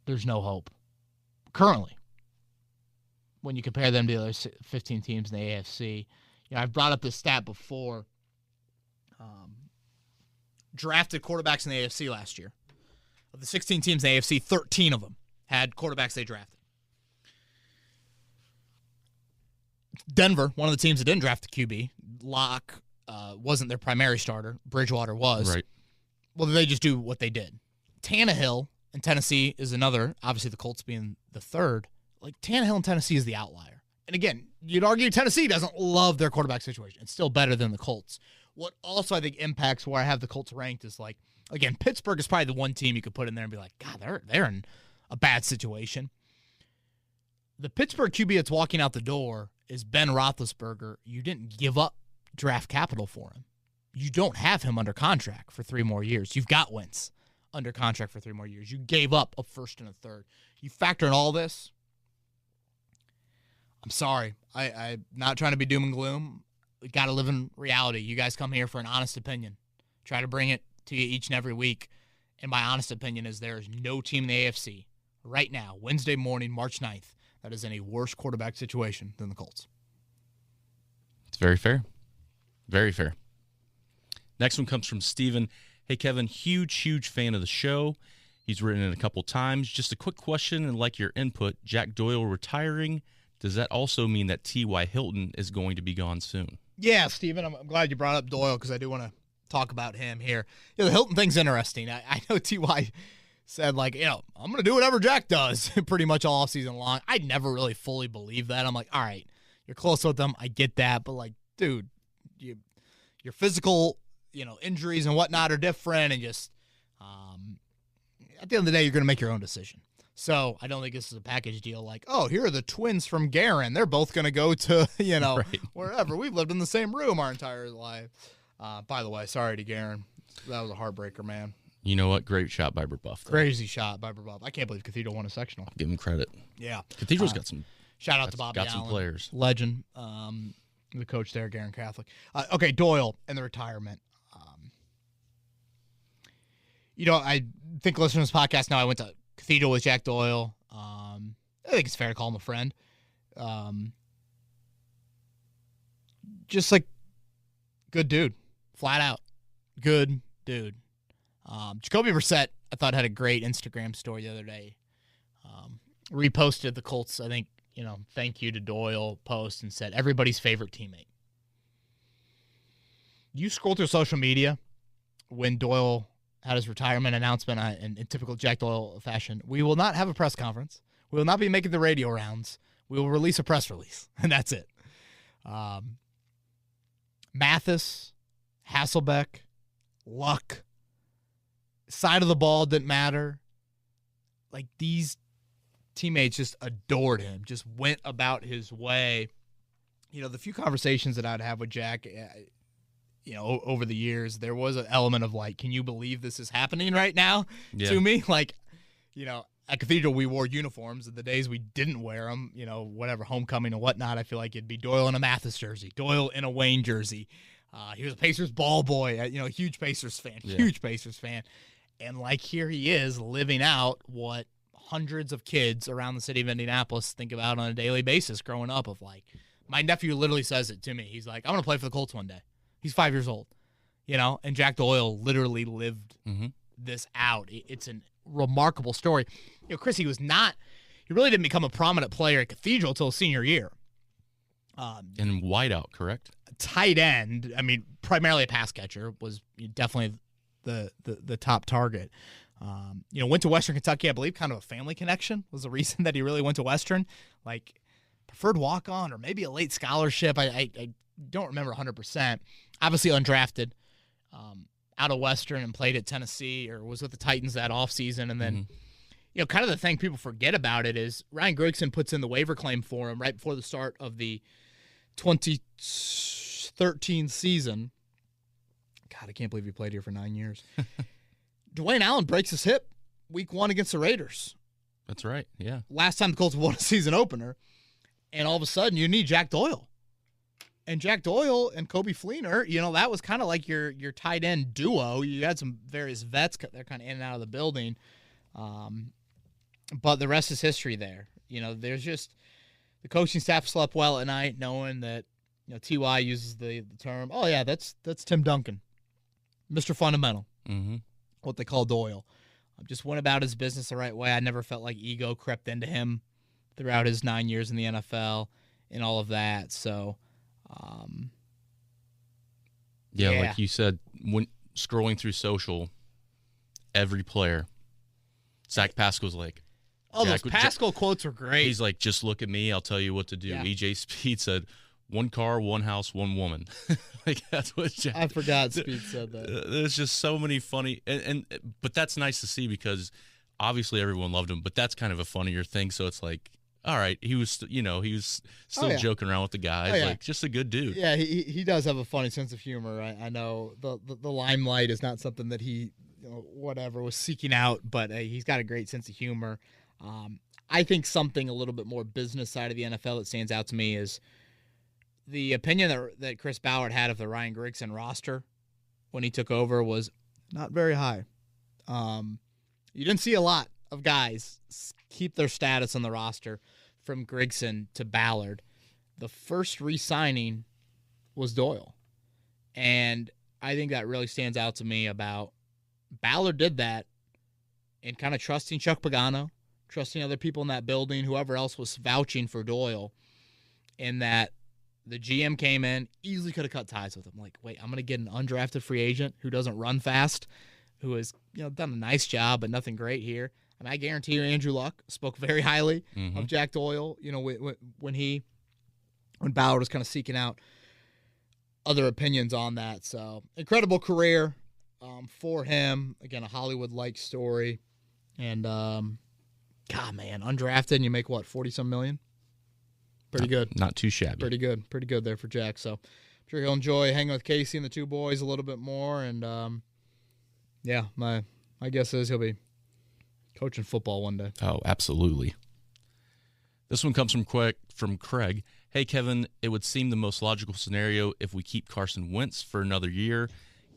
there's no hope currently when you compare them to the other 15 teams in the AFC. I've brought up this stat before. Drafted quarterbacks in the AFC last year. Of the 16 teams in the AFC, 13 of them had quarterbacks they drafted. Denver, one of the teams that didn't draft the QB, Locke wasn't their primary starter. Bridgewater was. Right. Well, they just do what they did. Tannehill in Tennessee is another, obviously the Colts being the third. Like, Tannehill in Tennessee is the outlier. And again, you'd argue Tennessee doesn't love their quarterback situation. It's still better than the Colts. What also I think impacts where I have the Colts ranked is, like, again, Pittsburgh is probably the one team you could put in there and be like, God, they're in a bad situation. The Pittsburgh QB that's walking out the door is Ben Roethlisberger. You didn't give up draft capital for him. You don't have him under contract for 3 more years. You've got Wentz under contract for 3 more years. You gave up a first and a third. You factor in all this, I'm sorry. I'm not trying to be doom and gloom. We got to live in reality. You guys come here for an honest opinion. Try to bring it to you each and every week. And my honest opinion is there is no team in the AFC right now, Wednesday morning, March 9th, that is in a worse quarterback situation than the Colts. It's very fair. Very fair. Next one comes from Steven. Hey, Kevin, huge fan of the show. He's written it a couple times. Just a quick question and like your input. Jack Doyle retiring. Does that also mean that T.Y. Hilton is going to be gone soon? Yeah, Steven, I'm glad you brought up Doyle because I do want to talk about him here. The Hilton thing's interesting. I know T.Y. said, like, I'm going to do whatever Jack does pretty much all season long. I never really fully believed that. I'm like, all right, you're close with them. I get that. But, like, dude, your physical, injuries and whatnot are different. And just at the end of the day, you're going to make your own decision. So I don't think this is a package deal like, oh, here are the twins from Garin. They're both going to go to, Right. wherever. We've lived in the same room our entire life. By the way, sorry to Garin. That was a heartbreaker, man. You know what? Great shot by Burbuff. Crazy shot by Burbuff. I can't believe Cathedral won a sectional. Give him credit. Yeah. Cathedral's got some. Shout out to Bobby Got Allen. some players. Legend. The coach there, Garin Catholic. Okay, Doyle and the retirement. I think listening to this podcast now, I went to Cathedral with Jack Doyle. I think it's fair to call him a friend. Just like good dude, flat out good dude. Jacoby Brissett, I thought, had a great Instagram story the other day. Reposted the Colts, I think, thank you to Doyle post and said everybody's favorite teammate. You scroll through social media when Doyle had his retirement announcement in typical Jack Doyle fashion. We will not have a press conference. We will not be making the radio rounds. We will release a press release, and that's it. Mathis, Hasselbeck, Luck, side of the ball didn't matter. Like, these teammates just adored him, just went about his way. The few conversations that I'd have with Jack, over the years, there was an element of like, can you believe this is happening right now to me? Like, at Cathedral, we wore uniforms, and the days we didn't wear them, whatever, homecoming and whatnot, I feel like it'd be Doyle in a Mathis jersey, Doyle in a Wayne jersey. He was a Pacers ball boy, huge Pacers fan, huge Pacers fan. And like, here he is living out what hundreds of kids around the city of Indianapolis think about on a daily basis growing up of like, my nephew literally says it to me. He's like, I'm going to play for the Colts one day. He's 5 years old, and Jack Doyle literally lived this out. It's a remarkable story. Chris, he really didn't become a prominent player at Cathedral until his senior year. And wideout, correct? Tight end, primarily a pass catcher, was definitely the top target. Went to Western Kentucky, I believe, kind of a family connection was the reason that he really went to Western. Like, preferred walk-on or maybe a late scholarship. I don't remember 100%. Obviously undrafted, out of Western, and played at Tennessee or was with the Titans that offseason. And then, kind of the thing people forget about it is Ryan Grigson puts in the waiver claim for him right before the start of the 2013 season. God, I can't believe he played here for 9 years. Dwayne Allen breaks his hip week 1 against the Raiders. That's right, yeah. Last time the Colts won a season opener, and all of a sudden you need Jack Doyle. And Jack Doyle and Kobe Fleener, that was kind of like your tight end duo. You had some various vets, they're kind of in and out of the building. But the rest is history there. There's just the coaching staff slept well at night knowing that, T.Y. uses the term, oh, yeah, that's Tim Duncan, Mr. Fundamental, what they call Doyle. Just went about his business the right way. I never felt like ego crept into him throughout his 9 years in the NFL and all of that. So, yeah, like you said, when scrolling through social, every player, Zach Pascal's like, oh, those Pascal quotes were great. He's like, just look at me, I'll tell you what to do. Yeah. EJ Speed said, 1 car, 1 house, 1 woman. Like that's what Jack, I forgot Speed said that. There's just so many funny, but that's nice to see because obviously everyone loved him, but that's kind of a funnier thing. So it's like, all right, he was still joking around with the guys, like just a good dude. Yeah, he does have a funny sense of humor. I know the limelight is not something that he was seeking out, but he's got a great sense of humor. I think something a little bit more business side of the NFL that stands out to me is the opinion that Chris Ballard had of the Ryan Grigson roster when he took over was not very high. You didn't see a lot of guys keep their status on the roster from Grigson to Ballard. The first re-signing was Doyle. And I think that really stands out to me about Ballard did that and kind of trusting Chuck Pagano, trusting other people in that building, whoever else was vouching for Doyle, in that the GM came in, easily could have cut ties with him. Like, wait, I'm going to get an undrafted free agent who doesn't run fast, who has done a nice job, but nothing great here. I mean, I guarantee you Andrew Luck spoke very highly of Jack Doyle, when Ballard was kind of seeking out other opinions on that. So, incredible career for him. Again, a Hollywood-like story. And, God, man, undrafted and you make, what, 40-some million? Pretty good. Not too shabby. Pretty good there for Jack. So, I'm sure he'll enjoy hanging with Casey and the two boys a little bit more. And, yeah, my guess is he'll be coaching football one day. Oh, absolutely. This one comes from Craig. Hey, Kevin, it would seem the most logical scenario if we keep Carson Wentz for another year,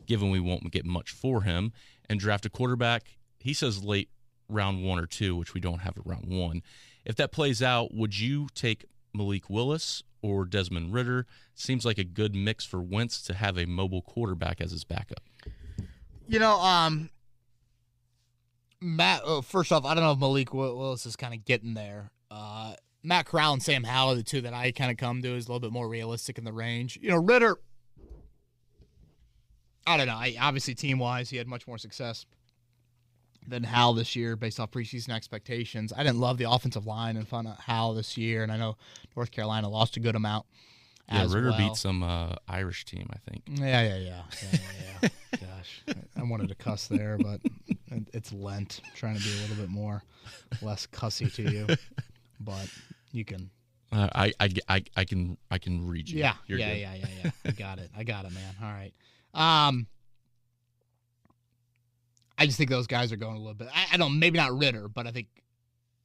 given we won't get much for him, and draft a quarterback. He says late round 1 or 2, which we don't have at round 1. If that plays out, would you take Malik Willis or Desmond Ridder? Seems like a good mix for Wentz to have a mobile quarterback as his backup. Matt, first off, I don't know if Malik Willis is kind of getting there. Matt Corral and Sam Howell are the two that I kind of come to is a little bit more realistic in the range. Ridder, I don't know. Obviously, team-wise, he had much more success than Howell this year based off preseason expectations. I didn't love the offensive line in front of Howell this year, and I know North Carolina lost a good amount. Yeah, Ridder beat some Irish team, I think. Yeah. Gosh, I wanted to cuss there, but it's Lent. I'm trying to be a little bit less cussy to you, but you can. I can read you. Yeah, You're good. Yeah. I got it, man. All right. I just think those guys are going a little bit. I don't, maybe not Ridder, but I think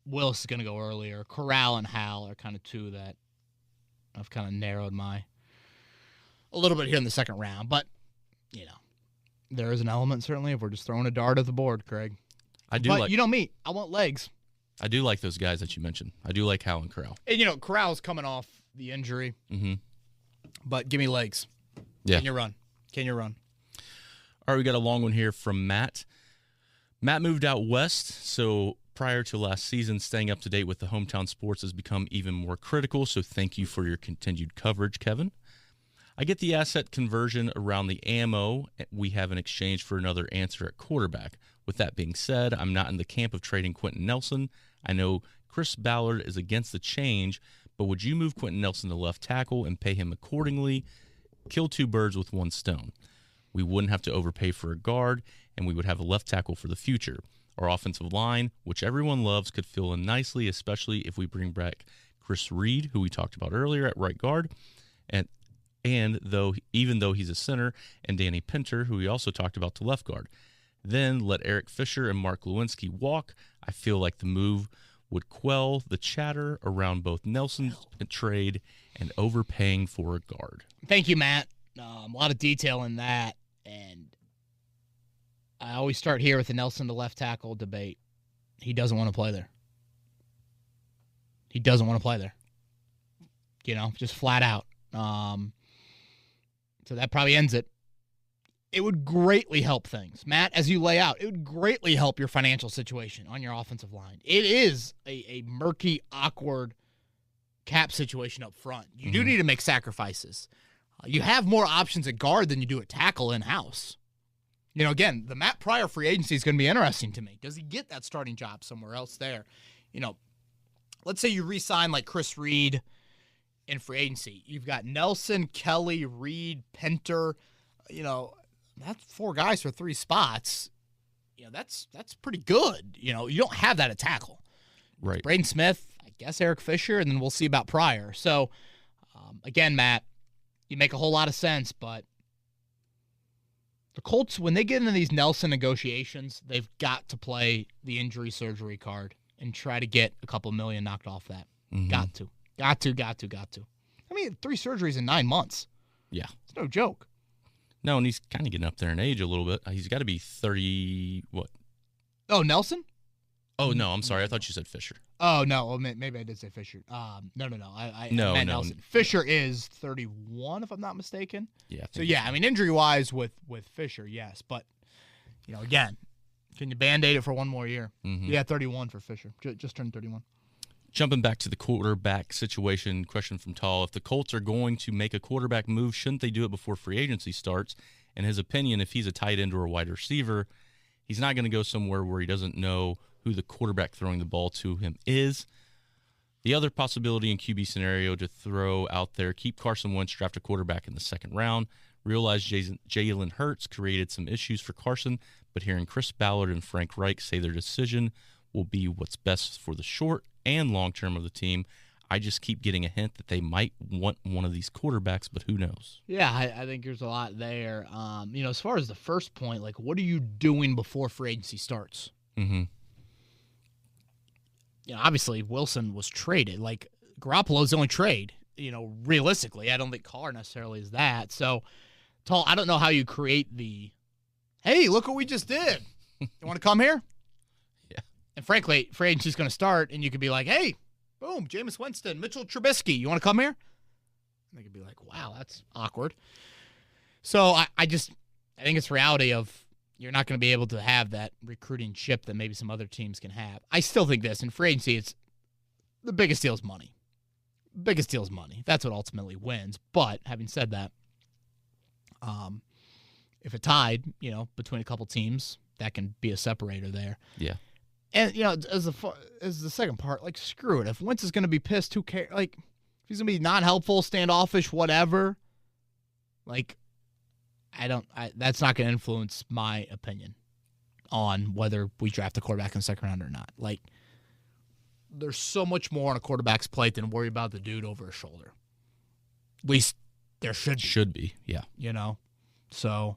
Willis is going to go earlier. Corral and Howell are kind of two that I've kind of narrowed a little bit here in the second round. But, there is an element, certainly, if we're just throwing a dart at the board, Craig. But you know me. I want legs. I do like those guys that you mentioned. I do like Howell and Corral. And, Corral's coming off the injury. Mm-hmm. But give me legs. Yeah. Can you run? All right, we got a long one here from Matt. Matt moved out west, so prior to last season, staying up to date with the hometown sports has become even more critical, so thank you for your continued coverage, Kevin. I get the asset conversion around the ammo we have in exchange for another answer at quarterback. With that being said, I'm not in the camp of trading Quentin Nelson. I know Chris Ballard is against the change, but would you move Quentin Nelson to left tackle and pay him accordingly? Kill two birds with one stone. We wouldn't have to overpay for a guard, and we would have a left tackle for the future. Our offensive line, which everyone loves, could fill in nicely, especially if we bring back Chris Reed, who we talked about earlier at right guard, and and even though he's a center, and Danny Pinter, who we also talked about, to left guard. Then let Eric Fisher and Mark Lewinsky walk. I feel like the move would quell the chatter around both Nelson's trade and overpaying for a guard. Thank you, Matt. A lot of detail in that, and I always start here with the Nelson to left tackle debate. He doesn't want to play there. He doesn't want to play there. Just flat out. So that probably ends it. It would greatly help things. Matt, as you lay out, it would greatly help your financial situation on your offensive line. It is a murky, awkward cap situation up front. You do need to make sacrifices. You have more options at guard than you do at tackle in-house. Again, the Matt Pryor free agency is going to be interesting to me. Does he get that starting job somewhere else there? Let's say you re-sign like Chris Reed in free agency. You've got Nelson, Kelly, Reed, Pinter. That's 4 guys for 3 spots. That's pretty good. You don't have that at tackle. Right. Braden Smith, I guess Eric Fisher, and then we'll see about Pryor. So, again, Matt, you make a whole lot of sense, but the Colts, when they get into these Nelson negotiations, they've got to play the injury surgery card and try to get a couple million knocked off that. Got to. I mean, 3 surgeries in 9 months. Yeah. It's no joke. No, and he's kind of getting up there in age a little bit. He's got to be 30, what? Oh, Nelson? Oh, no, I'm sorry. I thought you said Fisher. Oh, no. Well, maybe I did say Fisher. No. I meant Nelson. Fisher is 31, if I'm not mistaken. Yeah. So, yeah, I mean, injury-wise with Fisher, yes. But, again, can you Band-Aid it for one more year? Yeah, 31 for Fisher. Just turned 31. Jumping back to the quarterback situation, question from Tall. If the Colts are going to make a quarterback move, shouldn't they do it before free agency starts? In his opinion, if he's a tight end or a wide receiver, he's not going to go somewhere where he doesn't know who the quarterback throwing the ball to him is. The other possibility in QB scenario to throw out there, keep Carson Wentz, draft a quarterback in the 2nd round. Realize Jalen Hurts created some issues for Carson, but hearing Chris Ballard and Frank Reich say their decision will be what's best for the short and long term of the team, I just keep getting a hint that they might want one of these quarterbacks, but who knows? Yeah, I think there's a lot there. As far as the first point, like, what are you doing before free agency starts? Obviously Wilson was traded. Like, Garoppolo's the only trade. Realistically, I don't think Carr necessarily is that. So, Tall, I don't know how you create the, hey, look what we just did. You want to come here? And frankly, free agency's going to start, and you could be like, hey, boom, Jameis Winston, Mitchell Trubisky, you want to come here? And they could be like, wow, that's awkward. So I think it's reality of you're not going to be able to have that recruiting chip that maybe some other teams can have. I still think this. In free agency, it's the biggest deal is money. Biggest deal is money. That's what ultimately wins. But having said that, if it tied, between a couple teams, that can be a separator there. Yeah. And, as the second part, like, screw it. If Wentz is going to be pissed, who cares? Like, if he's going to be not helpful, standoffish, whatever, like, that's not going to influence my opinion on whether we draft a quarterback in the 2nd round or not. Like, there's so much more on a quarterback's plate than worry about the dude over his shoulder. At least there should be. Should be, yeah. So,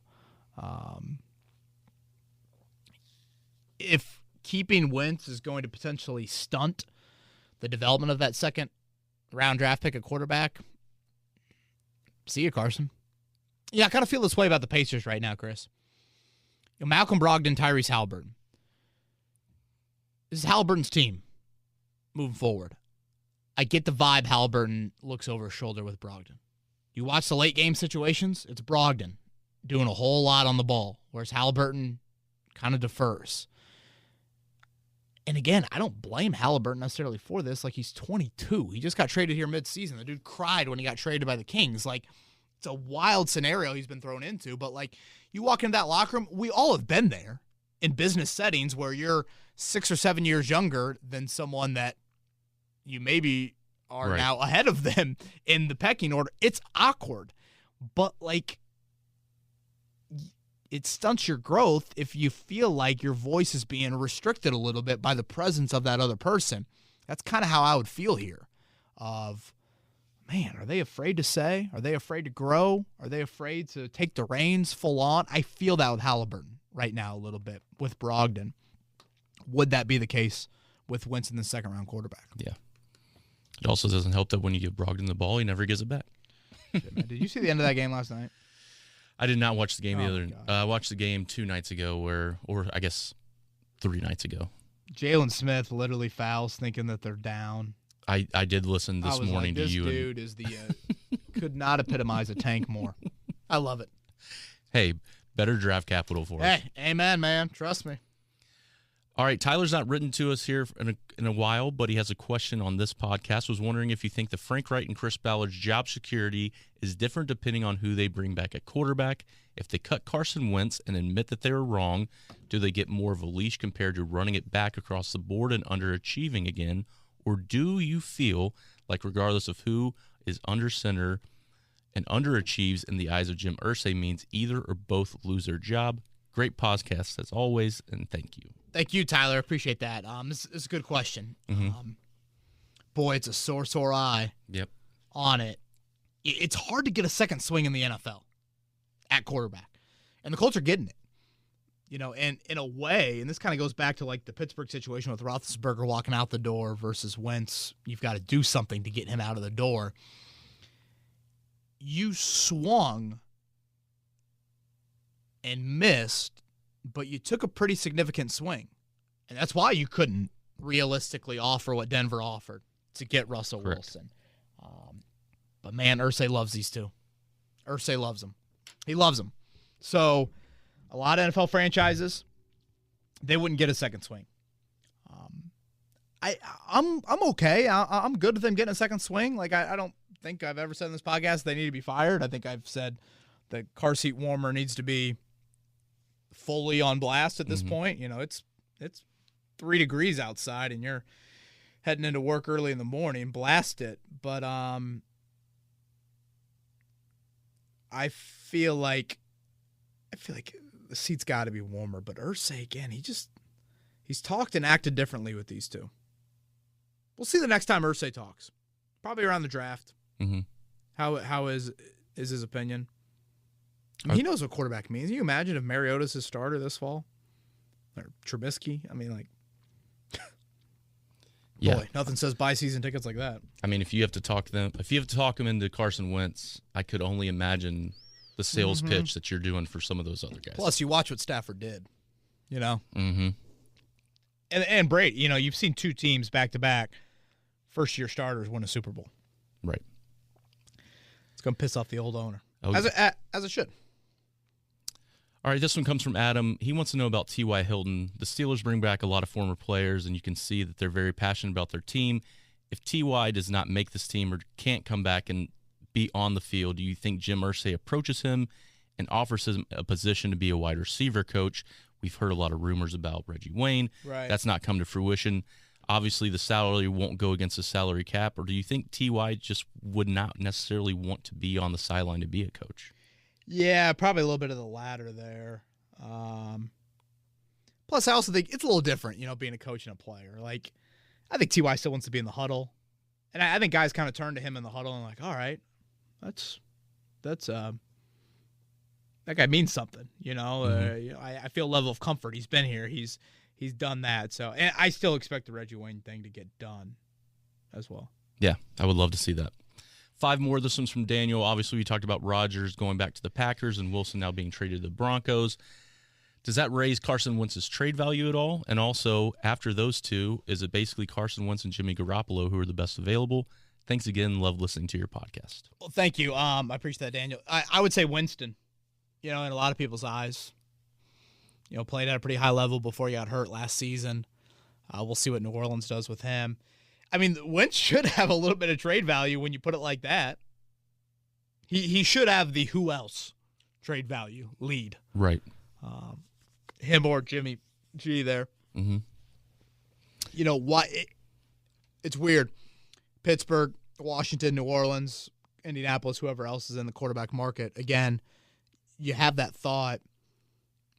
if keeping Wentz is going to potentially stunt the development of that 2nd round draft pick at quarterback, see you, Carson. Yeah, I kind of feel this way about the Pacers right now, Chris. Malcolm Brogdon, Tyrese Halliburton. This is Halliburton's team moving forward. I get the vibe Halliburton looks over his shoulder with Brogdon. You watch the late game situations, it's Brogdon doing a whole lot on the ball, whereas Halliburton kind of defers. And again, I don't blame Halliburton necessarily for this. Like, he's 22. He just got traded here mid-season. The dude cried when he got traded by the Kings. Like, it's a wild scenario he's been thrown into. But, like, you walk into that locker room, we all have been there in business settings where you're 6 or 7 years younger than someone that you maybe are now ahead of them in the pecking order. It's awkward. But, like, it stunts your growth if you feel like your voice is being restricted a little bit by the presence of that other person. That's kind of how I would feel here. man, are they afraid to say? Are they afraid to grow? Are they afraid to take the reins full on? I feel that with Halliburton right now a little bit with Brogdon. Would that be the case with Winston, the second-round quarterback? Yeah. It also doesn't help that when you give Brogdon the ball, he never gives it back. Shit, man. Did you see the end of that game last night? I did not watch the game God. I watched the game 2 nights ago, or I guess 3 nights ago. Jalen Smith literally fouls thinking that they're down. I did listen this morning to you. This dude is the could not epitomize a tank more. I love it. Hey, better draft capital for us. Hey, amen, man. Trust me. All right, Tyler's not written to us here in a while, but he has a question on this podcast. Was wondering if you think the Frank Wright and Chris Ballard's job security is different depending on who they bring back at quarterback. If they cut Carson Wentz and admit that they were wrong, do they get more of a leash compared to running it back across the board and underachieving again? Or do you feel like regardless of who is under center and underachieves in the eyes of Jim Irsay means either or both lose their job? Great podcast as always, and thank you. Thank you, Tyler. Appreciate that. This is a good question. Mm-hmm. Boy, it's a sore eye on it. It's hard to get a second swing in the NFL at quarterback, and the Colts are getting it. You know, and in a way, and this kind of goes back to like the Pittsburgh situation with Roethlisberger walking out the door versus Wentz. You've got to do something to get him out of the door. You swung and missed, but you took a pretty significant swing. And that's why you couldn't realistically offer what Denver offered to get Russell Wilson. But, man, Irsay loves these two. Irsay loves them. He loves them. So a lot of NFL franchises, they wouldn't get a second swing. I'm okay. I'm good with them getting a second swing. Like, I don't think I've ever said in this podcast they need to be fired. I think I've said the car seat warmer needs to be fully on blast at this point. You know, it's 3 degrees outside and you're heading into work early in the morning. Blast it. But I feel like the seat's got to be warmer. But Irsay, again, he's talked and acted differently with these two. We'll see the next time Irsay talks. Probably around the draft. Mm-hmm. How is his opinion? I mean, he knows what quarterback means. Can you imagine if Mariota's his starter this fall? Or Trubisky? I mean, like, boy, nothing says buy season tickets like that. I mean, if you have to talk them into Carson Wentz, I could only imagine the sales pitch that you're doing for some of those other guys. Plus, you watch what Stafford did, you know? Mm-hmm. And Brady, you know, you've seen 2 teams back-to-back, first-year starters win a Super Bowl. Right. It's going to piss off the old owner, as it should. All right, this one comes from Adam. He wants to know about T.Y. Hilton. The Steelers bring back a lot of former players, and you can see that they're very passionate about their team. If T.Y. does not make this team or can't come back and be on the field, do you think Jim Irsay approaches him and offers him a position to be a wide receiver coach? We've heard a lot of rumors about Reggie Wayne. Right. That's not come to fruition. Obviously, the salary won't go against the salary cap. Or do you think T.Y. just would not necessarily want to be on the sideline to be a coach? Yeah, probably a little bit of the latter there. Plus, I also think it's a little different, you know, being a coach and a player. Like, I think T.Y. still wants to be in the huddle. And I think guys kind of turn to him in the huddle and like, all right, that's that guy means something, you know. You know, I feel a level of comfort. He's been here. He's done that. So, and I still expect the Reggie Wayne thing to get done as well. Yeah, I would love to see that. 5 more. This one's from Daniel. Obviously, we talked about Rodgers going back to the Packers and Wilson now being traded to the Broncos. Does that raise Carson Wentz's trade value at all? And also, after those two, is it basically Carson Wentz and Jimmy Garoppolo who are the best available? Thanks again. Love listening to your podcast. Well, thank you. I appreciate that, Daniel. I would say Winston, you know, in a lot of people's eyes, you know, played at a pretty high level before he got hurt last season. We'll see what New Orleans does with him. I mean, Wentz should have a little bit of trade value when you put it like that. He should have the who else trade value lead. Right. Him or Jimmy G there. Mm-hmm. You know, why? It's weird. Pittsburgh, Washington, New Orleans, Indianapolis, whoever else is in the quarterback market. Again, you have that thought.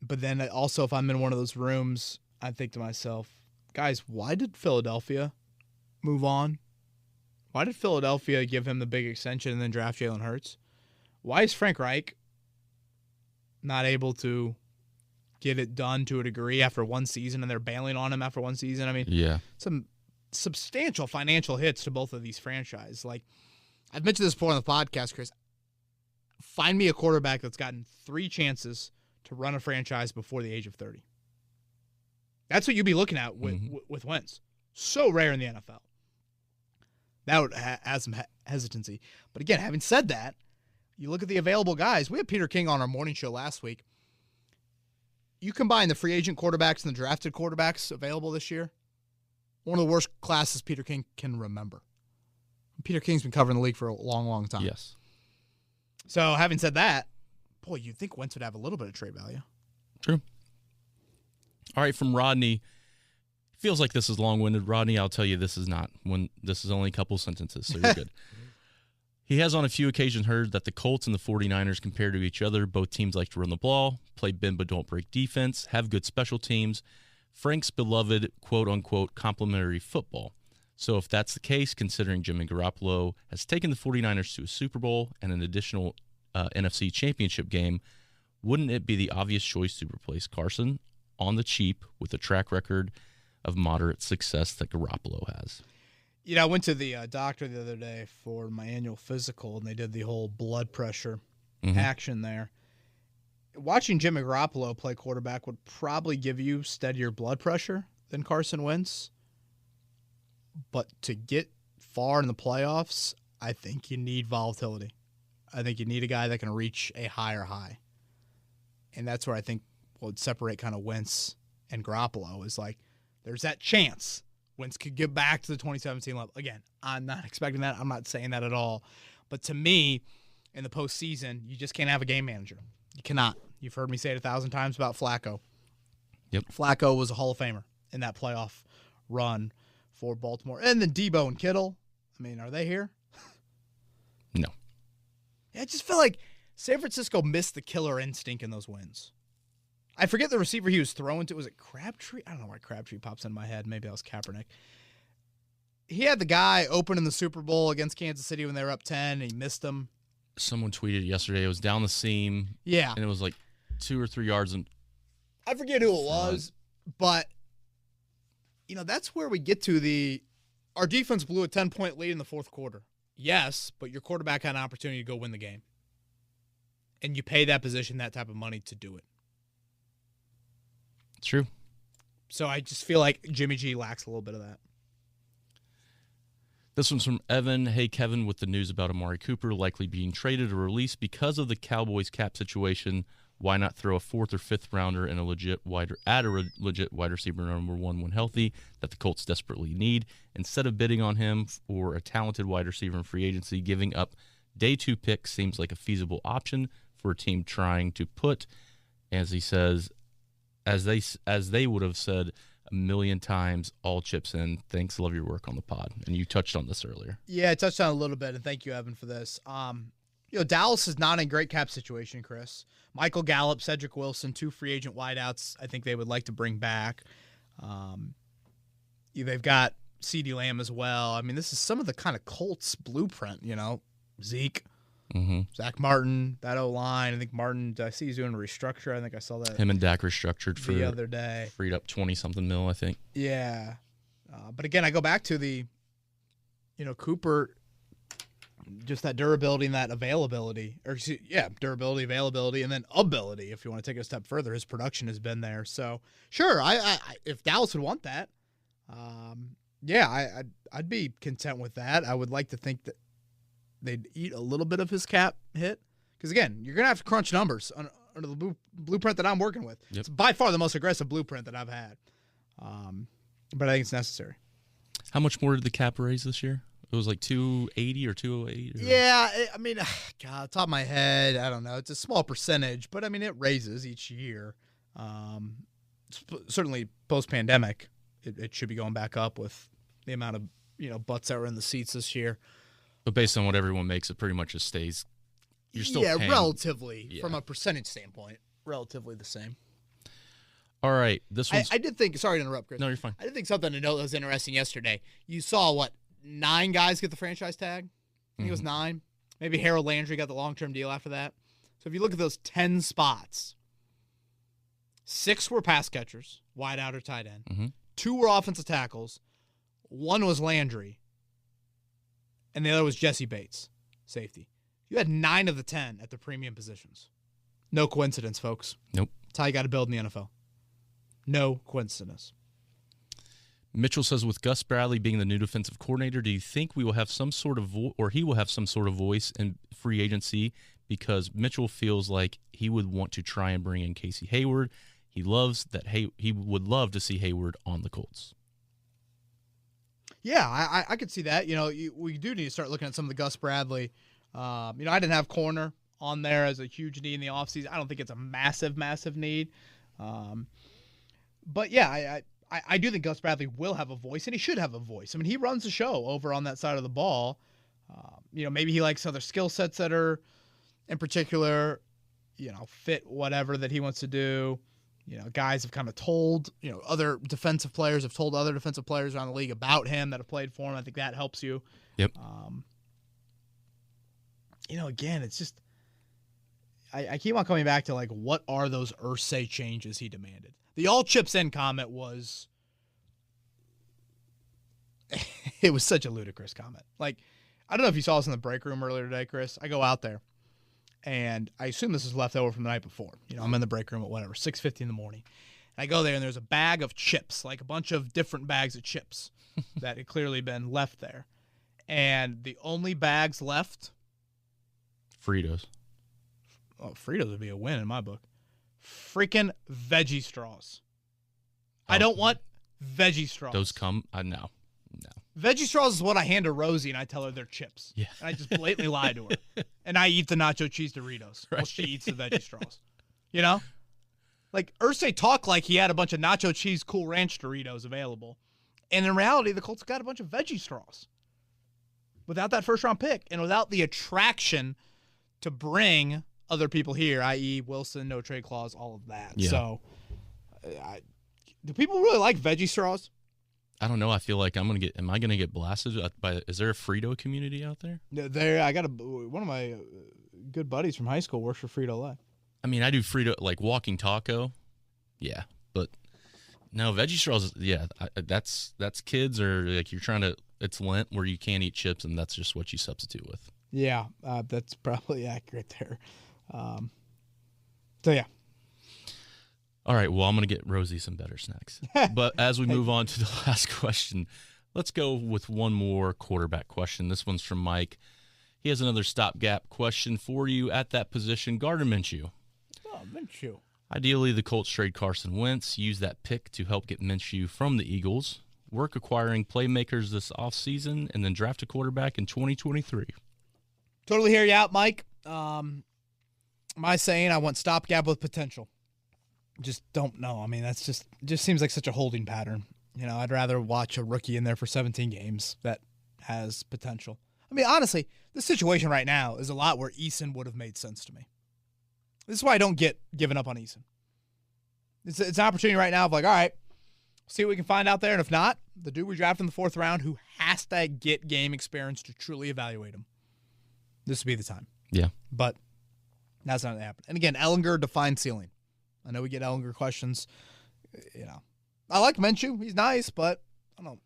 But then also, if I'm in one of those rooms, I think to myself, guys, why did Philadelphia move on? Why did Philadelphia give him the big extension and then draft Jalen Hurts? Why is Frank Reich not able to get it done to a degree after one season, and they're bailing on him after one season? I mean, some substantial financial hits to both of these franchises. Like, I've mentioned this before on the podcast, Chris. Find me a quarterback that's gotten 3 chances to run a franchise before the age of 30. That's what you'd be looking at with Wentz. So rare in the NFL. That would have some hesitancy. But again, having said that, you look at the available guys. We had Peter King on our morning show last week. You combine the free agent quarterbacks and the drafted quarterbacks available this year, one of the worst classes Peter King can remember. Peter King's been covering the league for a long, long time. Yes. So having said that, boy, you'd think Wentz would have a little bit of trade value. True. All right, from Rodney. Feels like this is long-winded, Rodney. I'll tell you this is not. This is only a couple sentences, so you're good. He has on a few occasions heard that the Colts and the 49ers compare to each other. Both teams like to run the ball, play bend but don't break defense, have good special teams. Frank's beloved, quote-unquote, complimentary football. So if that's the case, considering Jimmy Garoppolo has taken the 49ers to a Super Bowl and an additional NFC championship game, wouldn't it be the obvious choice to replace Carson on the cheap with a track record of moderate success that Garoppolo has? I went to the doctor the other day for my annual physical, and they did the whole blood pressure action there. Watching Jimmy Garoppolo play quarterback would probably give you steadier blood pressure than Carson Wentz. But to get far in the playoffs, I think you need volatility. I think you need a guy that can reach a higher high. And that's where I think what would separate kind of Wentz and Garoppolo is like, there's that chance Wentz could get back to the 2017 level. Again, I'm not expecting that. I'm not saying that at all. But to me, in the postseason, you just can't have a game manager. You cannot. You've heard me say it 1,000 times about Flacco. Yep. Flacco was a Hall of Famer in that playoff run for Baltimore. And then Debo and Kittle. I mean, are they here? No. Yeah, I just feel like San Francisco missed the killer instinct in those wins. I forget the receiver he was throwing to. Was it Crabtree? I don't know why Crabtree pops into my head. Maybe that was Kaepernick. He had the guy open in the Super Bowl against Kansas City when they were up 10, and he missed him. Someone tweeted yesterday. It was down the seam. Yeah. And it was like 2 or 3 yards. And I forget who it was, but, that's where we get to our defense blew a 10-point lead in the fourth quarter. Yes, but your quarterback had an opportunity to go win the game. And you pay that position that type of money to do it. True. So I just feel like Jimmy G lacks a little bit of that. This one's from Evan. Hey, Kevin, with the news about Amari Cooper likely being traded or released because of the Cowboys cap situation, why not throw a 4th or 5th rounder and a legit wide receiver number 1 when healthy that the Colts desperately need? Instead of bidding on him for a talented wide receiver in free agency, giving up day 2 pick seems like a feasible option for a team trying to put, as he says, as they would have said a million times, all chips in. Thanks, love your work on the pod. And you touched on this earlier. Yeah, I touched on it a little bit, and thank you, Evan, for this. Dallas is not in a great cap situation, Chris. Michael Gallup, Cedric Wilson, 2 free agent wideouts I think they would like to bring back. They've got CeeDee Lamb as well. I mean, this is some of the kind of Colts blueprint, Zeke. Zach Martin, that O-line. I think Martin, I see he's doing a restructure. I think I saw that. Him and Dak restructured for the other day. Freed up 20-something mil, I think. Yeah. But again, I go back to Cooper, just that durability and that availability. Durability, availability, and then ability, if you want to take it a step further. His production has been there. So, sure, I if Dallas would want that, I'd be content with that. I would like to think that they'd eat a little bit of his cap hit. Because, again, you're going to have to crunch numbers under the blueprint that I'm working with. Yep. It's by far the most aggressive blueprint that I've had. But I think it's necessary. How much more did the cap raise this year? It was like 280 or 208? Yeah, I mean, God, top of my head, I don't know. It's a small percentage, but, I mean, it raises each year. Certainly post-pandemic, it should be going back up with the amount of butts that were in the seats this year. But based on what everyone makes, it pretty much just stays. You're still paying. Relatively, from a percentage standpoint, relatively the same. All right, this one. I did think. Sorry to interrupt, Chris. No, you're fine. I did think something to note that was interesting yesterday. You saw 9 guys get the franchise tag. I think it was 9. Maybe Harold Landry got the long-term deal after that. So if you look at those 10 spots, 6 were pass catchers, wide out or tight end. 2 were offensive tackles. 1 was Landry. And the other was Jesse Bates, safety. You had 9 of the 10 at the premium positions. No coincidence, folks. Nope. That's how you got to build in the NFL. No coincidence. Mitchell says, with Gus Bradley being the new defensive coordinator, do you think we will have some sort of he will have some sort of voice in free agency? Because Mitchell feels like he would want to try and bring in Casey Hayward. He loves that. He would love to see Hayward on the Colts. Yeah, I could see that. We do need to start looking at some of the Gus Bradley. I didn't have corner on there as a huge need in the offseason. I don't think it's a massive, massive need. But yeah, I do think Gus Bradley will have a voice, and he should have a voice. I mean, he runs the show over on that side of the ball. Maybe he likes other skill sets that are, in particular, fit whatever that he wants to do. Guys have kind of told, other defensive players have told other defensive players around the league about him that have played for him. I think that helps you. Yep. Again, it's just, I keep on coming back to, what are those Irsay changes he demanded? The all chips in comment was, it was such a ludicrous comment. I don't know if you saw this in the break room earlier today, Chris. I go out there, and I assume this is left over from the night before. I'm in the break room at 6:50 in the morning. And I go there, and there's a bag of chips, a bunch of different bags of chips that had clearly been left there. And the only bags left, Fritos. Oh, Fritos would be a win in my book. Freaking veggie straws. I don't want veggie straws. Those come? No. Veggie straws is what I hand to Rosie, and I tell her they're chips. Yeah. And I just blatantly lie to her. And I eat the nacho cheese Doritos while Right. she eats the veggie straws. Irsay talked like he had a bunch of nacho cheese Cool Ranch Doritos available. And in reality, the Colts got a bunch of veggie straws. Without that first-round pick and without the attraction to bring other people here, i.e. Wilson, no trade clause, all of that. Yeah. So, do people really like veggie straws? I don't know. I feel like am I going to get blasted by, is there a Frito community out there? I got one of my good buddies from high school works for Frito-Lay. I mean, I do Frito, walking taco. Yeah. But no, veggie straws, yeah, that's kids, or you're trying to, it's Lent where you can't eat chips, and that's just what you substitute with. Yeah, that's probably accurate there. So, yeah. All right, well, I'm going to get Rosie some better snacks. But as we move on to the last question, let's go with one more quarterback question. This one's from Mike. He has another stopgap question for you at that position. Gardner Minshew. Oh, Minshew. Ideally, the Colts trade Carson Wentz, use that pick to help get Minshew from the Eagles, work acquiring playmakers this offseason, and then draft a quarterback in 2023. Totally hear you out, Mike. My saying, I want stopgap with potential. Just don't know. I mean, that's just seems like such a holding pattern. I'd rather watch a rookie in there for 17 games that has potential. I mean, honestly, the situation right now is a lot where Eason would have made sense to me. This is why I don't get given up on Eason. It's an opportunity right now of all right, see what we can find out there. And if not, the dude we drafted in the 4th round who has to get game experience to truly evaluate him. This would be the time. Yeah. But that's not going to happen. And again, Ellinger defined ceiling. I know we get Ellinger questions. I like Minshew. He's nice, but I don't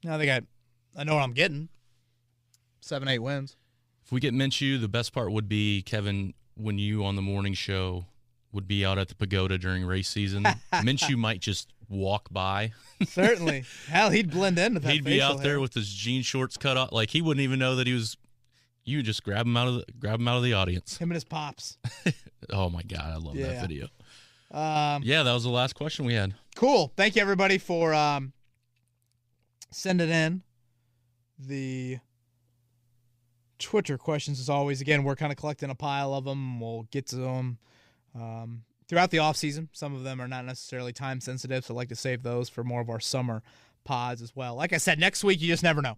know. I think I know what I'm getting. 7-8 wins. If we get Minshew, the best part would be, Kevin, when you on the morning show would be out at the pagoda during race season. Minshew might just walk by. Certainly. Hell, he'd blend in with that. He'd be out there with his jean shorts cut off. He wouldn't even know that he was. You would just grab him out of the audience. Him and his pops. Oh my God, I love that video. Yeah, that was the last question we had. Cool. Thank you everybody for sending in the Twitter questions as always. Again, we're kind of collecting a pile of them. We'll get to them throughout the offseason. Some of them are not necessarily time sensitive, so I'd like to save those for more of our summer pods as well. Like I said, next week you just never know.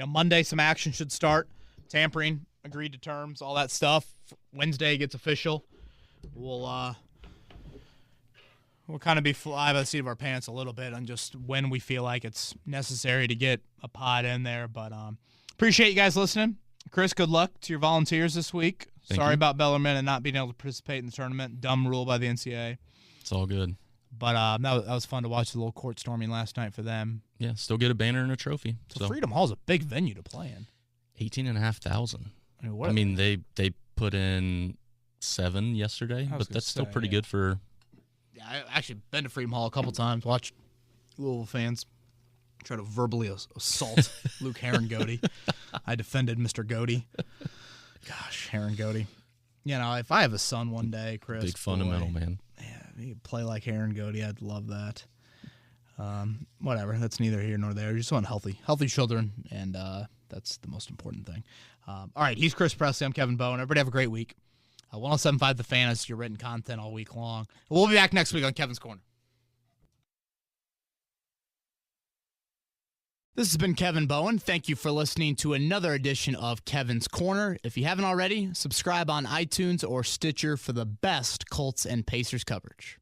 Monday some action should start. Tampering, agreed to terms, all that stuff. Wednesday gets official. We'll We'll kind of be fly by the seat of our pants a little bit on just when we feel like it's necessary to get a pod in there. But appreciate you guys listening. Chris, good luck to your volunteers this week. Thank Sorry you. about Bellarmine and not being able to participate in the tournament. Dumb rule by the NCAA. It's all good. But that was fun to watch the little court storming last night for them. Yeah, still get a banner and a trophy. So Freedom Hall's a big venue to play in. 18,500. I mean, they put in 7 yesterday, but that's still pretty good for. Yeah, I actually been to Freedom Hall a couple times. Watched Louisville fans try to verbally assault Luke Herringody. I defended Mr. Goody. Gosh, Herringody. You know, if I have a son one day, Chris. Big fundamental, man. Yeah, he could play like Herringody. I'd love that. Whatever. That's neither here nor there. You just want healthy children, and that's the most important thing. All right, he's Chris Presley. I'm Kevin Bowen. Everybody have a great week. 107.5 The Fan is your written content all week long. We'll be back next week on Kevin's Corner. This has been Kevin Bowen. Thank you for listening to another edition of Kevin's Corner. If you haven't already, subscribe on iTunes or Stitcher for the best Colts and Pacers coverage.